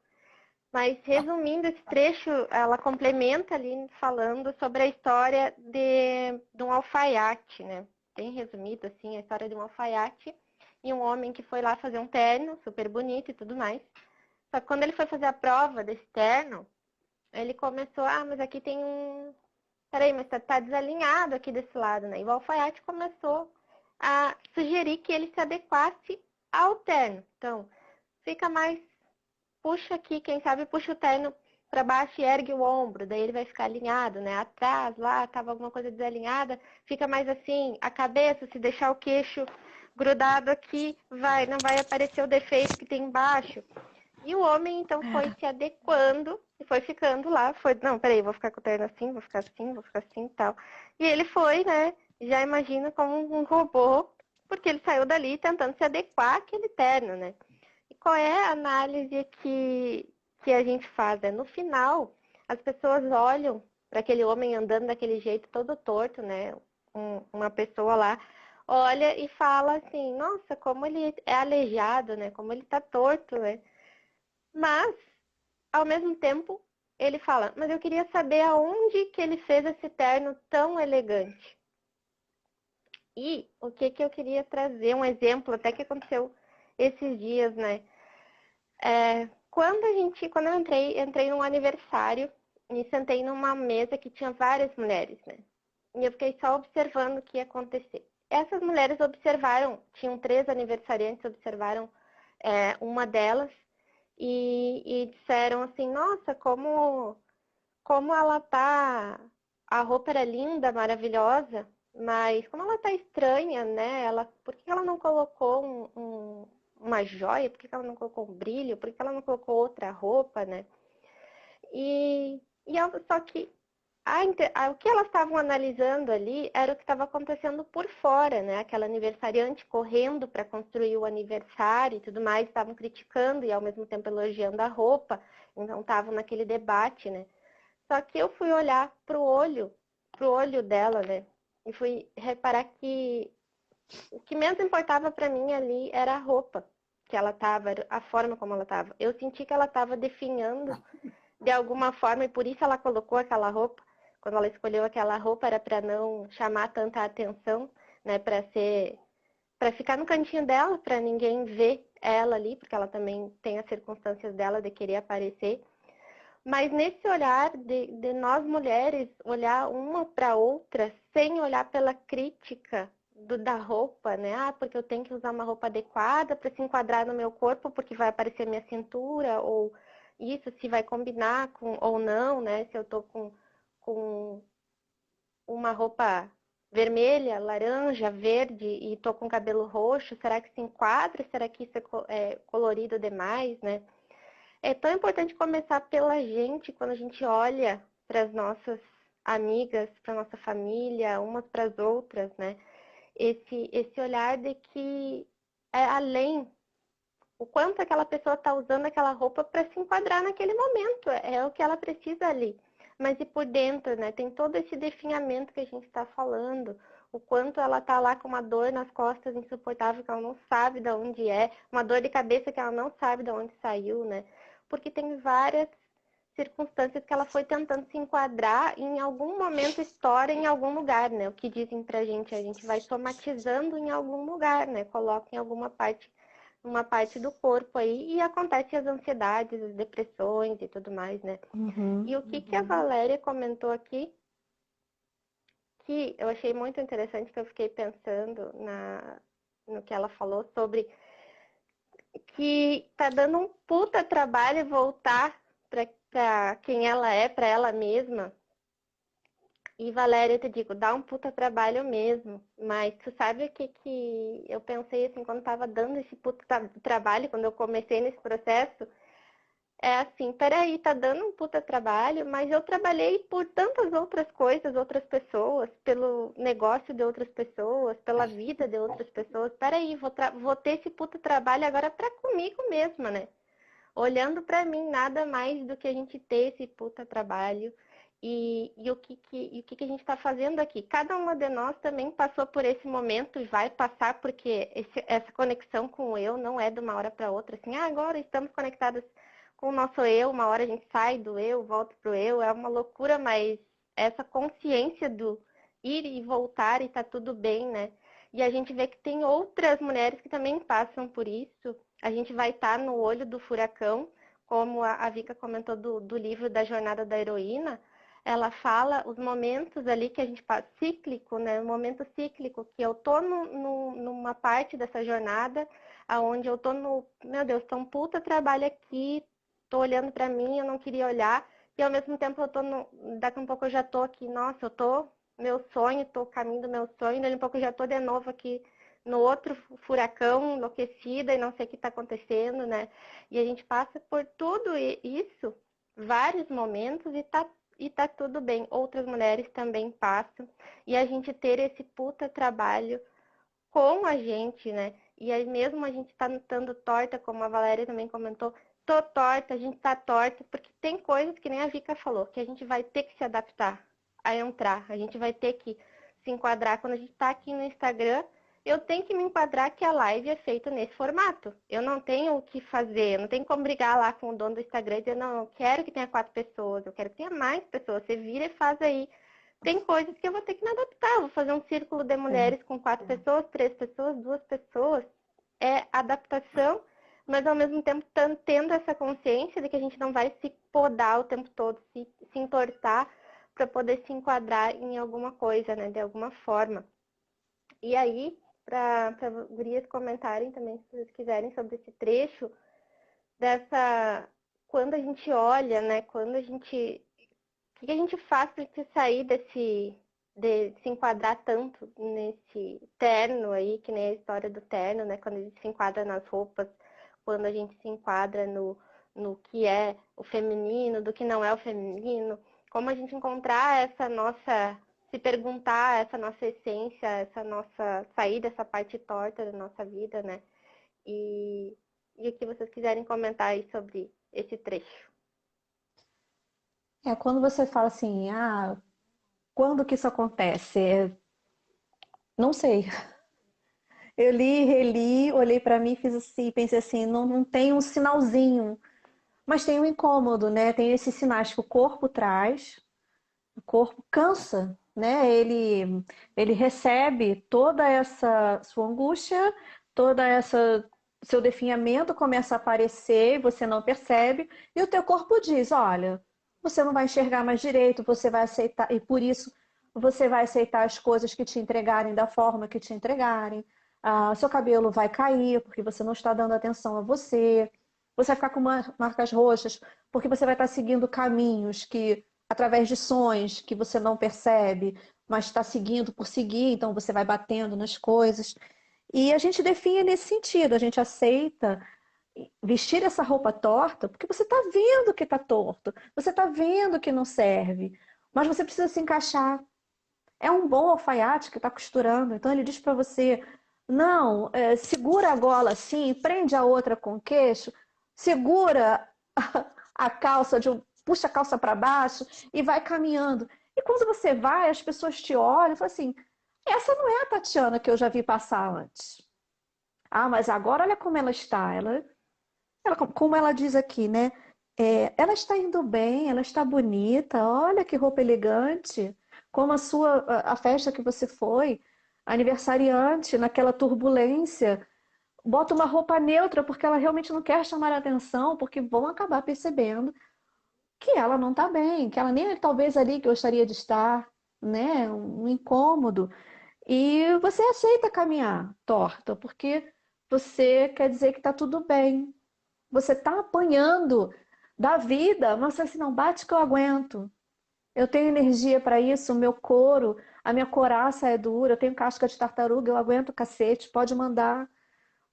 [SPEAKER 3] Mas, resumindo esse trecho, ela complementa ali falando sobre a história de um alfaiate, né? Bem resumido, assim, a história de um alfaiate e um homem que foi lá fazer um terno, super bonito e tudo mais. Só que quando ele foi fazer a prova desse terno, ele começou, mas aqui tem um... Peraí, mas tá desalinhado aqui desse lado, né? E o alfaiate começou a sugerir que ele se adequasse ao terno. Então, fica mais... Puxa aqui, quem sabe puxa o terno para baixo e ergue o ombro, daí ele vai ficar alinhado, né? Atrás, lá, tava alguma coisa desalinhada, fica mais assim, a cabeça, se deixar o queixo grudado aqui, não vai aparecer o defeito que tem embaixo. E o homem, então, foi se adequando e foi ficando lá, não, peraí, vou ficar com o terno assim, vou ficar assim e tal. E ele foi, né, já imagina como um robô, porque ele saiu dali tentando se adequar àquele terno, né? E qual é a análise que a gente faz? No final, as pessoas olham para aquele homem andando daquele jeito todo torto, né? Uma pessoa lá olha e fala assim, nossa, como ele é aleijado, né? Como ele tá torto, né? Mas, ao mesmo tempo, ele fala, mas eu queria saber aonde que ele fez esse terno tão elegante. E o que eu queria trazer, um exemplo até que aconteceu esses dias, né? Quando eu entrei num aniversário e sentei numa mesa que tinha várias mulheres, né? E eu fiquei só observando o que ia acontecer. Essas mulheres observaram, tinham 3 aniversariantes, observaram uma delas e disseram assim, nossa, como ela tá, a roupa era linda, maravilhosa, mas como ela tá estranha, né? Por que ela não colocou uma joia? Por que ela não colocou um brilho? Por que ela não colocou outra roupa, né? Só que o que elas estavam analisando ali era o que estava acontecendo por fora, né? Aquela aniversariante correndo para construir o aniversário e tudo mais, estavam criticando e ao mesmo tempo elogiando a roupa, então estavam naquele debate, né? Só que eu fui olhar pro olho dela, né? E fui reparar que o que menos importava para mim ali era a roupa que ela tava, a forma como ela tava. Eu senti que ela estava definhando de alguma forma e por isso ela colocou aquela roupa. Quando ela escolheu aquela roupa era para não chamar tanta atenção, né? Para ficar no cantinho dela, para ninguém ver ela ali, porque ela também tem as circunstâncias dela de querer aparecer. Mas nesse olhar de nós mulheres, olhar uma para outra, sem olhar pela crítica, da roupa, né? Ah, porque eu tenho que usar uma roupa adequada para se enquadrar no meu corpo, porque vai aparecer minha cintura, ou isso, se vai combinar com ou não, né? Se eu tô com uma roupa vermelha, laranja, verde e tô com cabelo roxo, será que se enquadra? Será que isso é colorido demais, né? É tão importante começar pela gente, quando a gente olha para as nossas amigas, para nossa família, umas para as outras, né? Esse olhar de que é além, o quanto aquela pessoa está usando aquela roupa para se enquadrar naquele momento, é o que ela precisa ali. Mas e por dentro, né? Tem todo esse definhamento que a gente está falando, o quanto ela está lá com uma dor nas costas insuportável que ela não sabe de onde é, uma dor de cabeça que ela não sabe de onde saiu, né? Porque tem várias circunstâncias que ela foi tentando se enquadrar e em algum momento estoura em algum lugar, né? O que dizem pra gente, a gente vai somatizando em algum lugar, né? Coloca em alguma parte, uma parte do corpo aí e acontece as ansiedades, as depressões e tudo mais, né?
[SPEAKER 4] Uhum.
[SPEAKER 3] E o que a Valéria comentou aqui, que eu achei muito interessante, que eu fiquei pensando no que ela falou sobre que tá dando um puta trabalho voltar pra quem ela é, pra ela mesma. E Valéria, eu te digo, dá um puta trabalho mesmo. Mas tu sabe o que eu pensei assim, quando tava dando esse puta trabalho, quando eu comecei nesse processo? É assim, peraí, tá dando um puta trabalho, mas eu trabalhei por tantas outras coisas, outras pessoas, pelo negócio de outras pessoas, pela vida de outras pessoas. Peraí, vou ter esse puta trabalho agora pra comigo mesma, né? Olhando pra mim, nada mais do que a gente ter esse puta trabalho e o que a gente está fazendo aqui. Cada uma de nós também passou por esse momento e vai passar, porque essa conexão com o eu não é de uma hora para outra, assim, agora estamos conectadas com o nosso eu, uma hora a gente sai do eu, volta pro eu, é uma loucura, mas essa consciência do ir e voltar e tá tudo bem, né? E a gente vê que tem outras mulheres que também passam por isso. A gente vai estar no olho do furacão, como a Vika comentou do livro da Jornada da Heroína. Ela fala os momentos ali que a gente faz cíclico, né? O momento cíclico, que eu tô numa parte dessa jornada, aonde eu tô meu Deus, tô um puta trabalho aqui, tô olhando para mim, eu não queria olhar, e ao mesmo tempo eu tô daqui a um pouco eu já tô aqui, nossa, eu tô meu sonho, tô caminho do meu sonho, daqui a um pouco eu já tô de novo aqui no outro furacão, enlouquecida e não sei o que está acontecendo, né? E a gente passa por tudo isso, vários momentos e tá tudo bem. Outras mulheres também passam. E a gente ter esse puta trabalho com a gente, né? E aí mesmo a gente tá estando torta, como a Valéria também comentou, tô torta, a gente tá torta, porque tem coisas que nem a Vika falou, que a gente vai ter que se adaptar a entrar, a gente vai ter que se enquadrar. Quando a gente tá aqui no Instagram, eu tenho que me enquadrar que a live é feita nesse formato. Eu não tenho o que fazer, eu não tenho como brigar lá com o dono do Instagram e dizer, não, eu quero que tenha 4 pessoas, eu quero que tenha mais pessoas. Você vira e faz aí. Tem coisas que eu vou ter que me adaptar. Eu vou fazer um círculo de mulheres com 4 pessoas, 3 pessoas, 2 pessoas. É adaptação, mas ao mesmo tempo tendo essa consciência de que a gente não vai se podar o tempo todo, se entortar para poder se enquadrar em alguma coisa, né, de alguma forma. E aí, para gurias comentarem também, se vocês quiserem, sobre esse trecho, dessa, quando a gente olha, né, quando a gente, o que a gente faz para se sair de se enquadrar tanto nesse terno aí, que nem a história do terno, né, quando a gente se enquadra nas roupas, quando a gente se enquadra no que é o feminino, do que não é o feminino, como a gente encontrar essa nossa, se perguntar essa nossa essência, essa nossa, sair dessa parte torta da nossa vida, né? E o que vocês quiserem comentar aí sobre esse trecho.
[SPEAKER 4] Quando você fala assim, quando que isso acontece? Não sei. Eu li, reli, olhei para mim, fiz assim, pensei assim, não tem um sinalzinho, mas tem um incômodo, né? Tem esses sinais que o corpo traz, o corpo cansa, né? Ele recebe toda essa sua angústia, toda essa seu definhamento começa a aparecer, você não percebe, e o teu corpo diz, olha, você não vai enxergar mais direito, você vai aceitar, e por isso você vai aceitar as coisas que te entregarem da forma que te entregarem, seu cabelo vai cair porque você não está dando atenção a você, você vai ficar com marcas roxas porque você vai estar seguindo caminhos que, através de sonhos que você não percebe, mas está seguindo por seguir, então você vai batendo nas coisas. E a gente define nesse sentido, a gente aceita vestir essa roupa torta porque você está vendo que está torto, você está vendo que não serve, mas você precisa se encaixar. É um bom alfaiate que está costurando, então ele diz para você, não, segura a gola assim, prende a outra com o queixo, segura a calça, puxa a calça para baixo e vai caminhando. E quando você vai, as pessoas te olham e falam assim, essa não é a Tatiana que eu já vi passar antes. Ah, mas agora olha como ela está. Como ela diz aqui, né? Ela está indo bem, ela está bonita, olha que roupa elegante. Como a festa que você foi, aniversariante, naquela turbulência. Bota uma roupa neutra porque ela realmente não quer chamar a atenção, porque vão acabar percebendo que ela não está bem, que ela nem é talvez ali que gostaria de estar, né? Um incômodo. E você aceita caminhar torta, porque você quer dizer que está tudo bem. Você está apanhando da vida, mas você assim, não bate que eu aguento. Eu tenho energia para isso, o meu couro, a minha couraça é dura, eu tenho casca de tartaruga, eu aguento o cacete, pode mandar.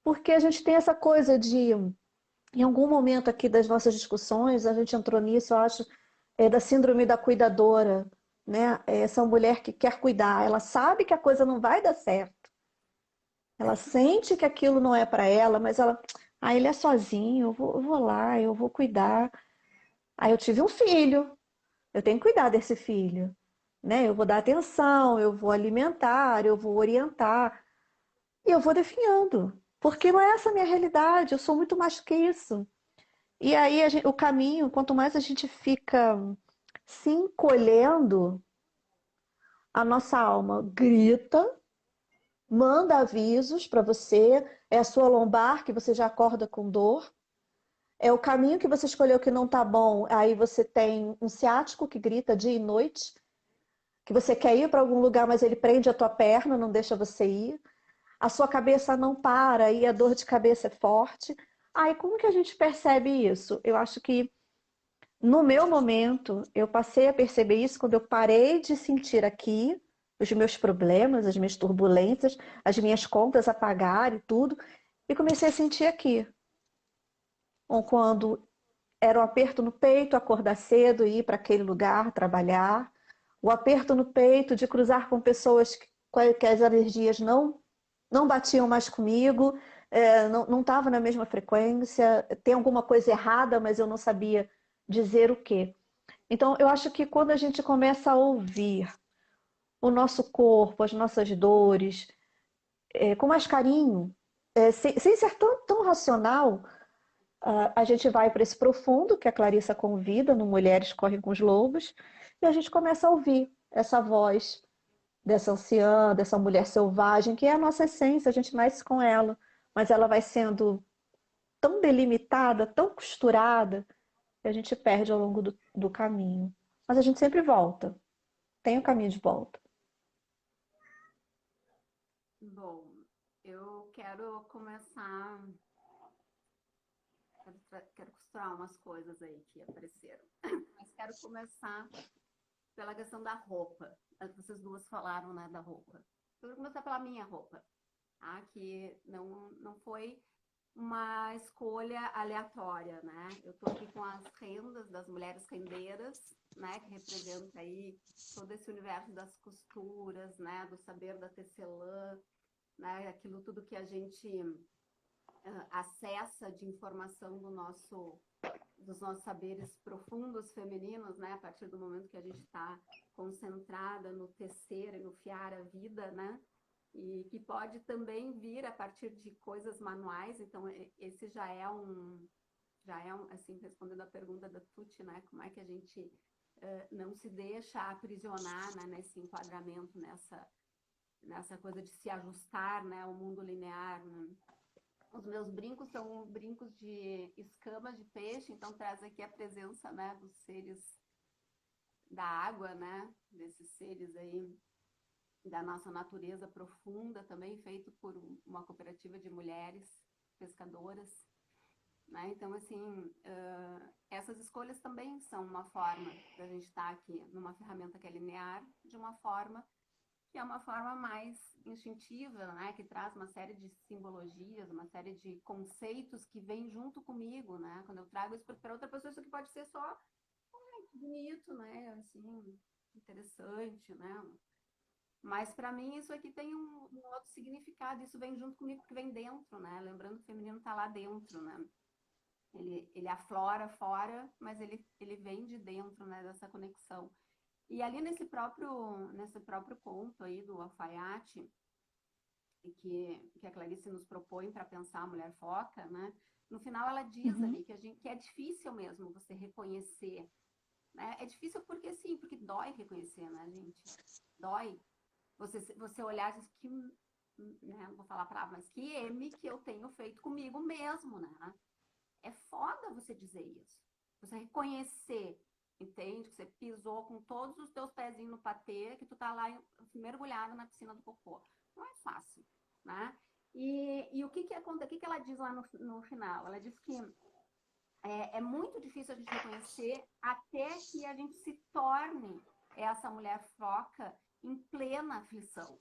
[SPEAKER 4] Porque a gente tem essa coisa de, em algum momento aqui das nossas discussões, a gente entrou nisso, eu acho, da síndrome da cuidadora, né? Essa mulher que quer cuidar, ela sabe que a coisa não vai dar certo. Ela sente que aquilo não é para ela, mas ela, ele é sozinho, eu vou lá, eu vou cuidar. Aí eu tive um filho, eu tenho que cuidar desse filho, né? Eu vou dar atenção, eu vou alimentar, eu vou orientar e eu vou definhando, porque não é essa a minha realidade, eu sou muito mais que isso. E aí o caminho, quanto mais a gente fica se encolhendo, a nossa alma grita, manda avisos para você, é a sua lombar que você já acorda com dor, é o caminho que você escolheu que não tá bom, aí você tem um ciático que grita dia e noite, que você quer ir para algum lugar, mas ele prende a tua perna, não deixa você ir. A sua cabeça não para e a dor de cabeça é forte. Aí como que a gente percebe isso? Eu acho que no meu momento eu passei a perceber isso quando eu parei de sentir aqui os meus problemas, as minhas turbulências, as minhas contas a pagar e tudo, e comecei a sentir aqui. Ou quando era o aperto no peito, acordar cedo e ir para aquele lugar trabalhar, o aperto no peito de cruzar com pessoas que as energias não batiam mais comigo, não estava na mesma frequência, tem alguma coisa errada, mas eu não sabia dizer o quê. Então, eu acho que quando a gente começa a ouvir o nosso corpo, as nossas dores, com mais carinho, sem ser tão racional, a gente vai para esse profundo que a Clarissa convida no Mulheres Correm com os Lobos, e a gente começa a ouvir essa voz dessa anciã, dessa mulher selvagem, que é a nossa essência, a gente nasce com ela, mas ela vai sendo tão delimitada, tão costurada, que a gente perde ao longo do caminho. Mas a gente sempre volta, tem o caminho de volta.
[SPEAKER 2] Bom, eu quero começar. Quero costurar umas coisas aí que apareceram. Mas quero começar pela questão da roupa. Vocês duas falaram, né, da roupa. Eu vou começar pela minha roupa, tá? Que não foi uma escolha aleatória, né? Eu tô aqui com as rendas das mulheres rendeiras, né? Que representa aí todo esse universo das costuras, né? Do saber da tecelã, né? Aquilo tudo que a gente acessa de informação dos nossos saberes profundos femininos, né? A partir do momento que a gente está concentrada no tecer e no fiar a vida, né? E que pode também vir a partir de coisas manuais. Então, esse já é assim, respondendo a pergunta da Tuti, né? Como é que a gente não se deixa aprisionar, né, nesse enquadramento, nessa coisa de se ajustar, né, ao mundo linear, né? Os meus brincos são brincos de escamas de peixe, então traz aqui a presença, né, dos seres da água, né? Desses seres aí da nossa natureza profunda, também feito por uma cooperativa de mulheres pescadoras, né? Então, assim, essas escolhas também são uma forma da gente estar aqui numa ferramenta que é linear, de uma forma que é uma forma mais instintiva, né? Que traz uma série de simbologias, uma série de conceitos que vêm junto comigo, né? Quando eu trago isso para outra pessoa, isso aqui pode ser só, ai, que bonito, né? Assim, interessante, né? Mas para mim isso aqui tem um outro significado, isso vem junto comigo, porque vem dentro, né? Lembrando que o feminino está lá dentro, né? Ele aflora fora, mas ele vem de dentro, né? Dessa conexão. E ali nesse próprio conto aí do alfaiate, que a Clarice nos propõe para pensar a mulher foca, né? No final ela diz
[SPEAKER 4] Uhum.
[SPEAKER 2] ali que é difícil mesmo você reconhecer, né? É difícil porque sim, porque dói reconhecer, né, gente? Dói. Você olhar e dizer que, né, não vou falar a palavra, mas que M que eu tenho feito comigo mesmo, né? É foda você dizer isso. Você reconhecer, entende? Que você pisou com todos os teus pezinhos no patê, que tu tá lá mergulhado na piscina do cocô. Não é fácil, né? E o que acontece? O que ela diz lá no final? Ela diz que é muito difícil a gente reconhecer até que a gente se torne essa mulher foca em plena aflição.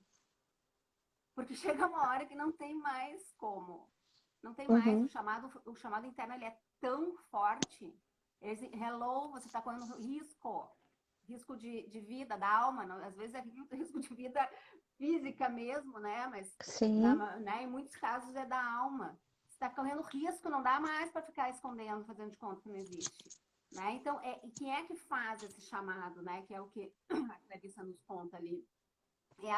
[SPEAKER 2] Porque chega uma hora que não tem mais como. Não tem mais.
[SPEAKER 4] Uhum.
[SPEAKER 2] O chamado interno ele é tão forte. Hello, você está correndo risco. Risco de vida, da alma. Não? Às vezes é risco de vida física mesmo, né? Mas
[SPEAKER 4] Sim.
[SPEAKER 2] né, em muitos casos é da alma. Você está correndo risco, não dá mais para ficar escondendo, fazendo de conta que não existe. Né? Então, quem é que faz esse chamado, né? Que é o que a Clarissa nos conta ali. É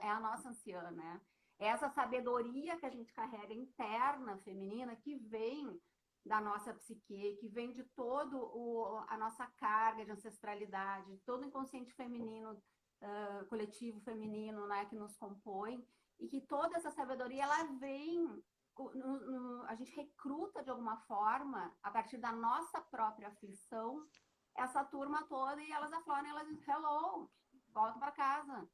[SPEAKER 2] a nossa anciã, né? É essa sabedoria que a gente carrega interna, feminina, que vem da nossa psique, que vem de todo a nossa carga de ancestralidade, de todo o inconsciente feminino, coletivo feminino, né, que nos compõe, e que toda essa sabedoria, ela vem, a gente recruta de alguma forma, a partir da nossa própria aflição, essa turma toda, e elas afloram, e elas dizem, hello, volta para casa.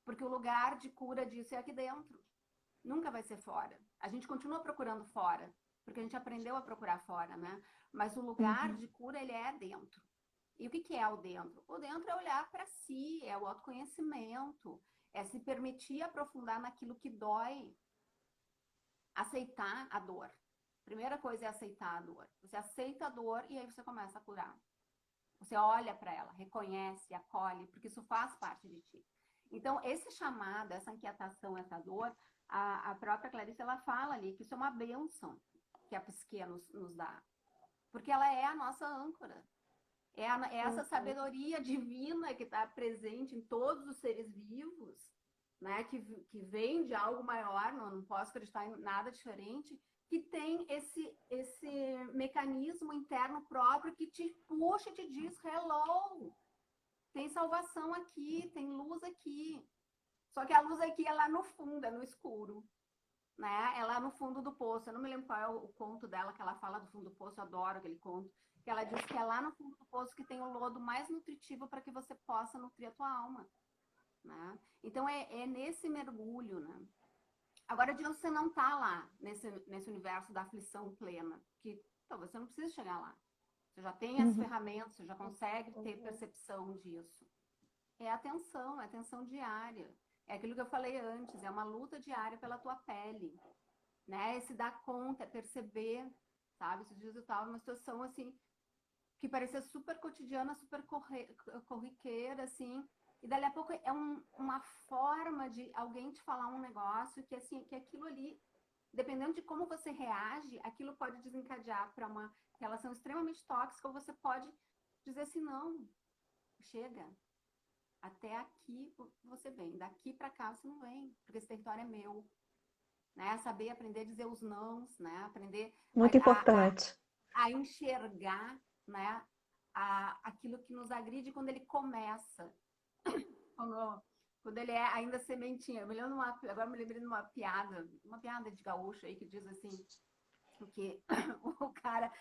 [SPEAKER 2] Porque o lugar de cura disso é aqui dentro. Nunca vai ser fora. A gente continua procurando fora, porque a gente aprendeu a procurar fora, né? Mas o lugar
[SPEAKER 4] Uhum.
[SPEAKER 2] de cura, ele é dentro. E o que é o dentro? O dentro é olhar para si, é o autoconhecimento, é se permitir aprofundar naquilo que dói, aceitar a dor. Primeira coisa é aceitar a dor. Você aceita a dor e aí você começa a curar. Você olha para ela, reconhece, acolhe, porque isso faz parte de ti. Então, esse chamado, essa inquietação, essa dor, a própria Clarice, ela fala ali que isso é uma bênção que a psique nos dá. Porque ela é a nossa âncora. É essa sabedoria divina que está presente em todos os seres vivos, né? Que vem de algo maior, não posso acreditar em nada diferente, que tem esse mecanismo interno próprio que te puxa e te diz, hello, tem salvação aqui, tem luz aqui. Só que a luz aqui é lá no fundo, é no escuro, né? É lá no fundo do poço. Eu não me lembro qual é o conto dela, que ela fala do fundo do poço, eu adoro aquele conto. Que ela diz que é lá no fundo do poço que tem o lodo mais nutritivo para que você possa nutrir a tua alma, né? Então é nesse mergulho, né? Agora, de você não tá lá, nesse universo da aflição plena, que então, você não precisa chegar lá. Você já tem as
[SPEAKER 4] Uhum.
[SPEAKER 2] ferramentas, você já consegue ter percepção disso. É atenção diária. É aquilo que eu falei antes, é uma luta diária pela tua pele, né? É se dar conta, é perceber, sabe? Esses dias eu estava numa situação assim, que parecia super cotidiana, super corriqueira, assim, e dali a pouco é uma forma de alguém te falar um negócio que, assim, que aquilo ali, dependendo de como você reage, aquilo pode desencadear para uma relação extremamente tóxica, ou você pode dizer assim, não, chega, até aqui você vem, daqui para cá você não vem, porque esse território é meu, né? Saber aprender a dizer os nãos, né? Aprender
[SPEAKER 4] Muito
[SPEAKER 2] a, a,
[SPEAKER 4] importante.
[SPEAKER 2] a enxergar, né? Aquilo que nos agride quando ele começa, quando ele é ainda sementinha. Agora me lembrei de uma piada de gaúcho aí que diz assim, que o cara,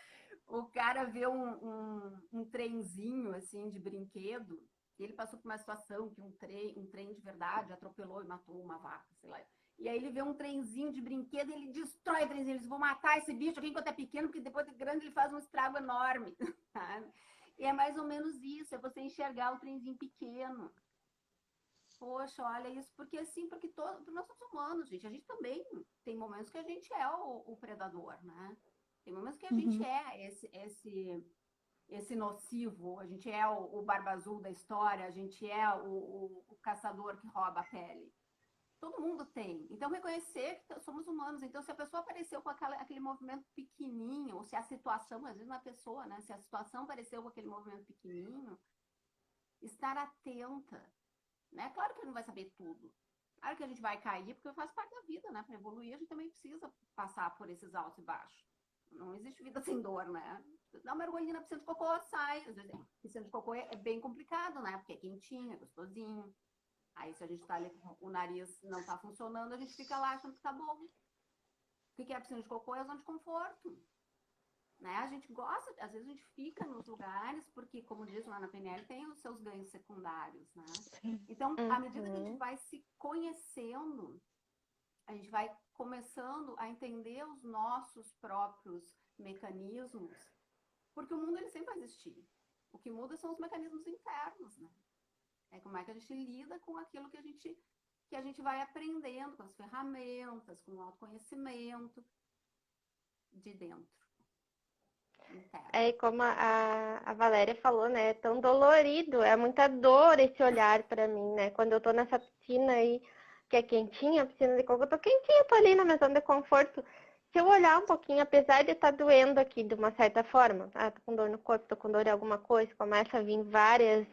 [SPEAKER 2] o cara vê um trenzinho, assim, de brinquedo, e ele passou por uma situação que um trem de verdade atropelou e matou uma vaca, sei lá. E aí ele vê um trenzinho de brinquedo e ele destrói o trenzinho. Ele diz, vou matar esse bicho aqui enquanto é pequeno, porque depois de grande ele faz um estrago enorme. E é mais ou menos isso, é você enxergar o trenzinho pequeno. Poxa, olha isso, porque assim, porque nós somos humanos, gente. A gente também tem momentos que a gente é o predador, né? Tem momentos que a gente
[SPEAKER 4] Uhum.
[SPEAKER 2] é esse nocivo, a gente é o barba azul da história, a gente é o caçador que rouba a pele. Todo mundo tem. Então, reconhecer que somos humanos. Então, se a pessoa apareceu com aquele movimento pequenininho, ou se a situação, às vezes na pessoa, né? Se a situação apareceu com aquele movimento pequenininho, estar atenta, né? Claro que ele não vai saber tudo. Claro que a gente vai cair, porque faz parte da vida, né? Para evoluir, a gente também precisa passar por esses altos e baixos. Não existe vida sem dor, né? Dá uma mergulhinha na piscina de cocô, sai. Às vezes, piscina de cocô é bem complicado, né? Porque é quentinho, é gostosinho. Aí, se a gente tá ali com o nariz não tá funcionando, a gente fica lá achando que tá bom. O que é a piscina de cocô? É a zona de conforto. Né? A gente gosta, às vezes a gente fica nos lugares, porque, como diz lá na PNL, tem os seus ganhos secundários, né? Então, à medida que a gente vai se conhecendo, a gente vai começando a entender os nossos próprios mecanismos, porque o mundo ele sempre vai existir. O que muda são os mecanismos internos, né? É como é que a gente lida com aquilo que a gente vai aprendendo, com as ferramentas, com o autoconhecimento de dentro, interno.
[SPEAKER 3] É como a Valéria falou, né? É tão dolorido, é muita dor esse olhar pra mim, né? Quando eu tô nessa piscina aí, que é quentinha, a piscina de coco, eu tô quentinha, tô ali na minha zona de conforto. Se eu olhar um pouquinho, apesar de estar doendo aqui de uma certa forma, tô com dor no corpo, tô com dor em alguma coisa, começa a vir várias,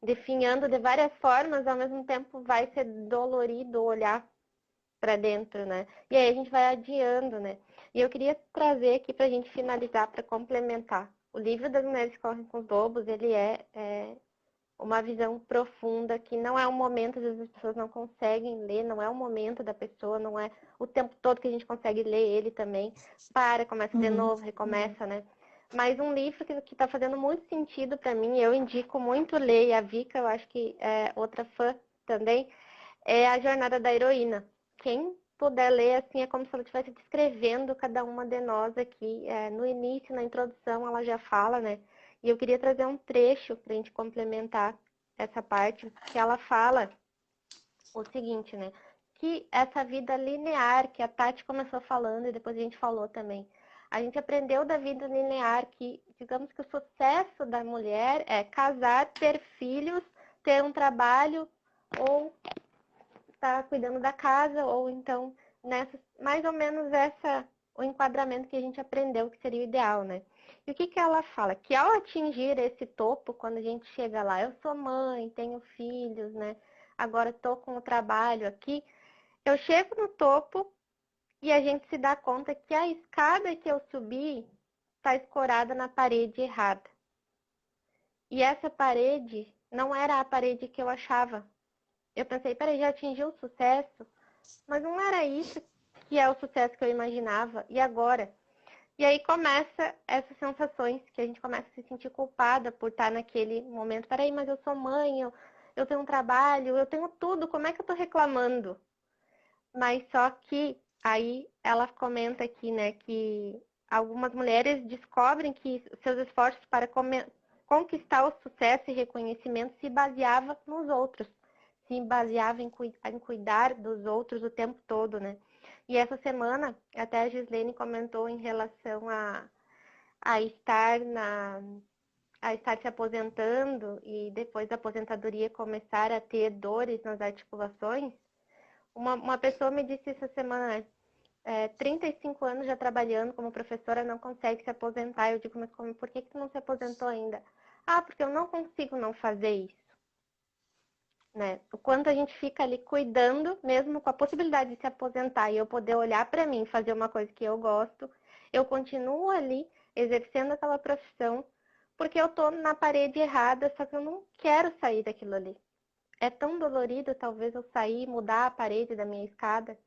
[SPEAKER 3] definhando de várias formas, ao mesmo tempo vai ser dolorido olhar para dentro, né? E aí a gente vai adiando, né? E eu queria trazer aqui para a gente finalizar, para complementar. O livro das Mulheres que Correm com os Lobos, ele é uma visão profunda, que não é um momento, às vezes as pessoas não conseguem ler, não é o momento da pessoa, não é o tempo todo que a gente consegue ler ele também. Para, começa de novo, recomeça, né? Mas um livro que está fazendo muito sentido para mim, eu indico muito ler, e a Vika, eu acho que é outra fã também, é A Jornada da Heroína. Quem puder ler, assim, é como se ela estivesse descrevendo cada uma de nós aqui. No início, na introdução, ela já fala, né? E eu queria trazer um trecho para a gente complementar essa parte, que ela fala o seguinte, né? Que essa vida linear, que a Tati começou falando e depois a gente falou também. A gente aprendeu da vida linear que, digamos que o sucesso da mulher é casar, ter filhos, ter um trabalho ou estar cuidando da casa, ou então, mais ou menos o enquadramento que a gente aprendeu que seria o ideal, né? E o que ela fala? Que ao atingir esse topo, quando a gente chega lá, eu sou mãe, tenho filhos, né? Agora estou com o trabalho aqui, eu chego no topo e a gente se dá conta que a escada que eu subi está escorada na parede errada. E essa parede não era a parede que eu achava. Eu pensei, peraí, já atingiu o sucesso? Mas não era isso que é o sucesso que eu imaginava. E agora? E aí começa essas sensações que a gente começa a se sentir culpada por estar naquele momento. Peraí, mas eu sou mãe, eu tenho um trabalho, eu tenho tudo, como é que eu tô reclamando? Mas só que aí ela comenta aqui, né, que algumas mulheres descobrem que seus esforços para conquistar o sucesso e reconhecimento se baseava nos outros, se baseava em cuidar dos outros o tempo todo, né? E essa semana, até a Gislene comentou em relação a estar a estar se aposentando e depois da aposentadoria começar a ter dores nas articulações. Uma pessoa me disse essa semana, 35 anos já trabalhando como professora, não consegue se aposentar. Eu digo, mas por que tu não se aposentou ainda? Ah, porque eu não consigo não fazer isso. Né? O quanto a gente fica ali cuidando, mesmo com a possibilidade de se aposentar e eu poder olhar para mim, fazer uma coisa que eu gosto, eu continuo ali exercendo aquela profissão, porque eu tô na parede errada, só que eu não quero sair daquilo ali. É tão dolorido, talvez, eu sair, mudar a parede da minha escada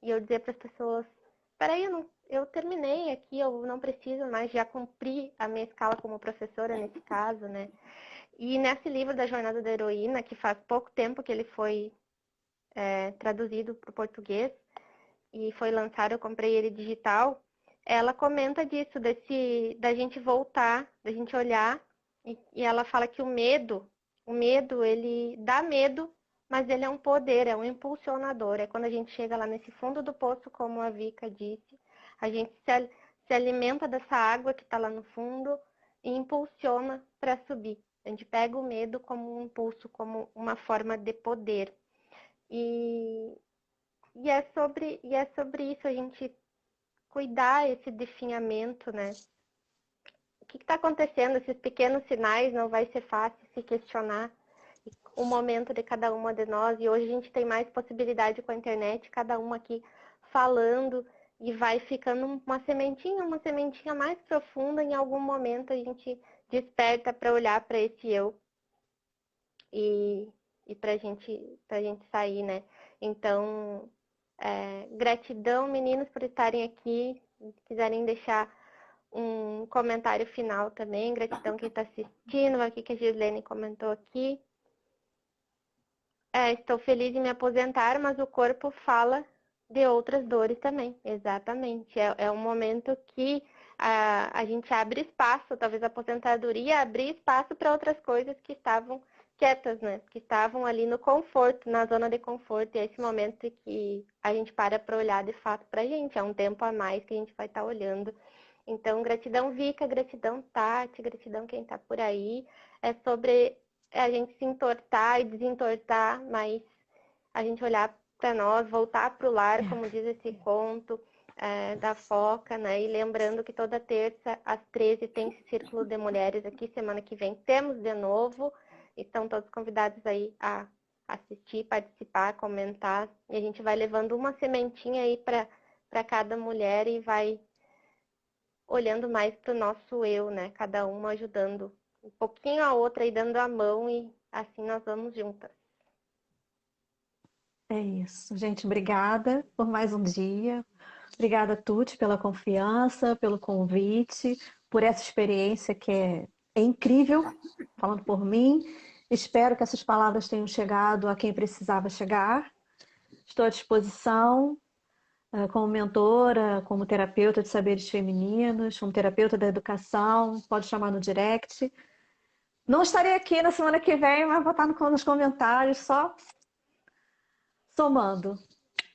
[SPEAKER 3] e eu dizer para as pessoas, peraí, eu terminei aqui, eu não preciso mais, já cumpri a minha escala como professora nesse caso, né? E nesse livro da Jornada da Heroína, que faz pouco tempo que ele foi traduzido para o português e foi lançado, eu comprei ele digital, ela comenta disso, da gente voltar, da gente olhar, e ela fala que o medo, ele dá medo, mas ele é um poder, é um impulsionador. É quando a gente chega lá nesse fundo do poço, como a Vika disse, a gente se alimenta dessa água que está lá no fundo e impulsiona para subir. A gente pega o medo como um impulso, como uma forma de poder. E é sobre isso, a gente cuidar esse definhamento, né? O que está acontecendo? Esses pequenos sinais, não vai ser fácil se questionar o momento de cada uma de nós. E hoje a gente tem mais possibilidade com a internet, cada uma aqui falando, e vai ficando uma sementinha mais profunda. Em algum momento a gente desperta para olhar para esse eu e para gente sair, né? Então, gratidão, meninos, por estarem aqui. Se quiserem deixar um comentário final também. Gratidão quem está assistindo, aqui que a Gislene comentou aqui. Estou feliz em me aposentar, mas o corpo fala de outras dores também. Exatamente. É um momento que a gente abre espaço, talvez a aposentadoria abrir espaço para outras coisas que estavam quietas, né? Que estavam ali no conforto, na zona de conforto. E é esse momento que a gente para olhar de fato para a gente. É um tempo a mais que a gente vai estar olhando. Então, gratidão, Vika, gratidão, Tati, gratidão quem está por aí. É sobre a gente se entortar e desentortar, mas a gente olhar para nós, voltar para o lar, como diz esse conto da Foca, né? E lembrando que toda terça, às 13, tem esse círculo de mulheres aqui. Semana que vem temos de novo. Estão todos convidados aí a assistir, participar, comentar. E a gente vai levando uma sementinha aí para cada mulher e vai olhando mais para o nosso eu, né? Cada uma ajudando um pouquinho a outra e dando a mão, e assim nós vamos juntas.
[SPEAKER 4] É isso. Gente, obrigada por mais um dia. Obrigada, Tuti, pela confiança, pelo convite, por essa experiência que é incrível, falando por mim. Espero que essas palavras tenham chegado a quem precisava chegar. Estou à disposição, como mentora, como terapeuta de saberes femininos, como terapeuta da educação, pode chamar no direct. Não estarei aqui na semana que vem, mas vou estar nos comentários, só somando.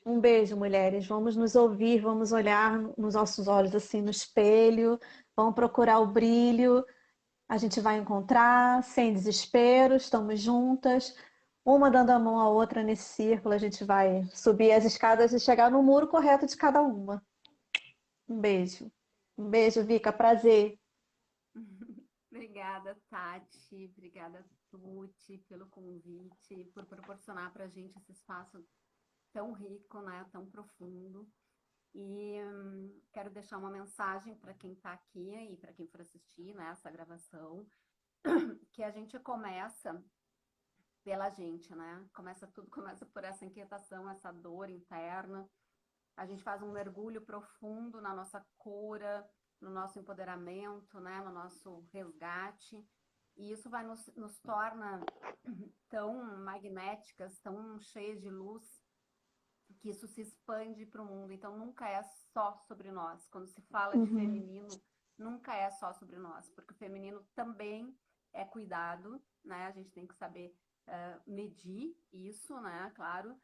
[SPEAKER 4] Um beijo, mulheres. Vamos nos ouvir, vamos olhar nos nossos olhos assim no espelho, vamos procurar o brilho. A gente vai encontrar, sem desespero, estamos juntas, uma dando a mão à outra nesse círculo. A gente vai subir as escadas e chegar no muro correto de cada uma. Um beijo. Um beijo, Vika. Prazer.
[SPEAKER 2] Obrigada, Tati. Obrigada, Tuti, pelo convite, por proporcionar para a gente esse espaço tão rico, né? Tão profundo. E quero deixar uma mensagem para quem está aqui e para quem for assistir, né, essa gravação, que a gente começa pela gente, né? Tudo começa por essa inquietação, essa dor interna. A gente faz um mergulho profundo na nossa cura, no nosso empoderamento, né? No nosso resgate. E isso vai nos torna tão magnéticas, tão cheias de luz, que isso se expande para o mundo. Então, nunca é só sobre nós. Quando se fala de feminino, nunca é só sobre nós, porque o feminino também é cuidado, né? A gente tem que saber medir isso, né? Claro.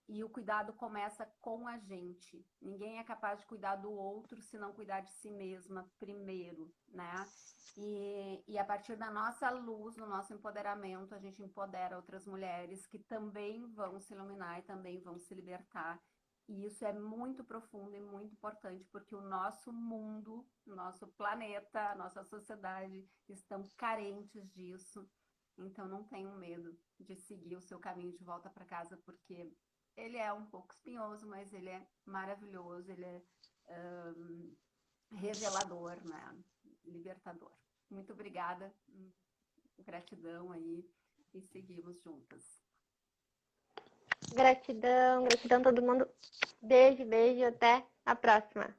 [SPEAKER 2] E o cuidado começa com a gente. Ninguém é capaz de cuidar do outro se não cuidar de si mesma primeiro, né? E a partir da nossa luz, do nosso empoderamento, a gente empodera outras mulheres que também vão se iluminar e também vão se libertar. E isso é muito profundo e muito importante, porque o nosso mundo, o nosso planeta, a nossa sociedade estão carentes disso. Então não tenham medo de seguir o seu caminho de volta para casa, porque ele é um pouco espinhoso, mas ele é maravilhoso, ele é revelador, né? Libertador. Muito obrigada, gratidão aí, e seguimos juntas.
[SPEAKER 3] Gratidão, gratidão a todo mundo. Beijo, beijo, até a próxima.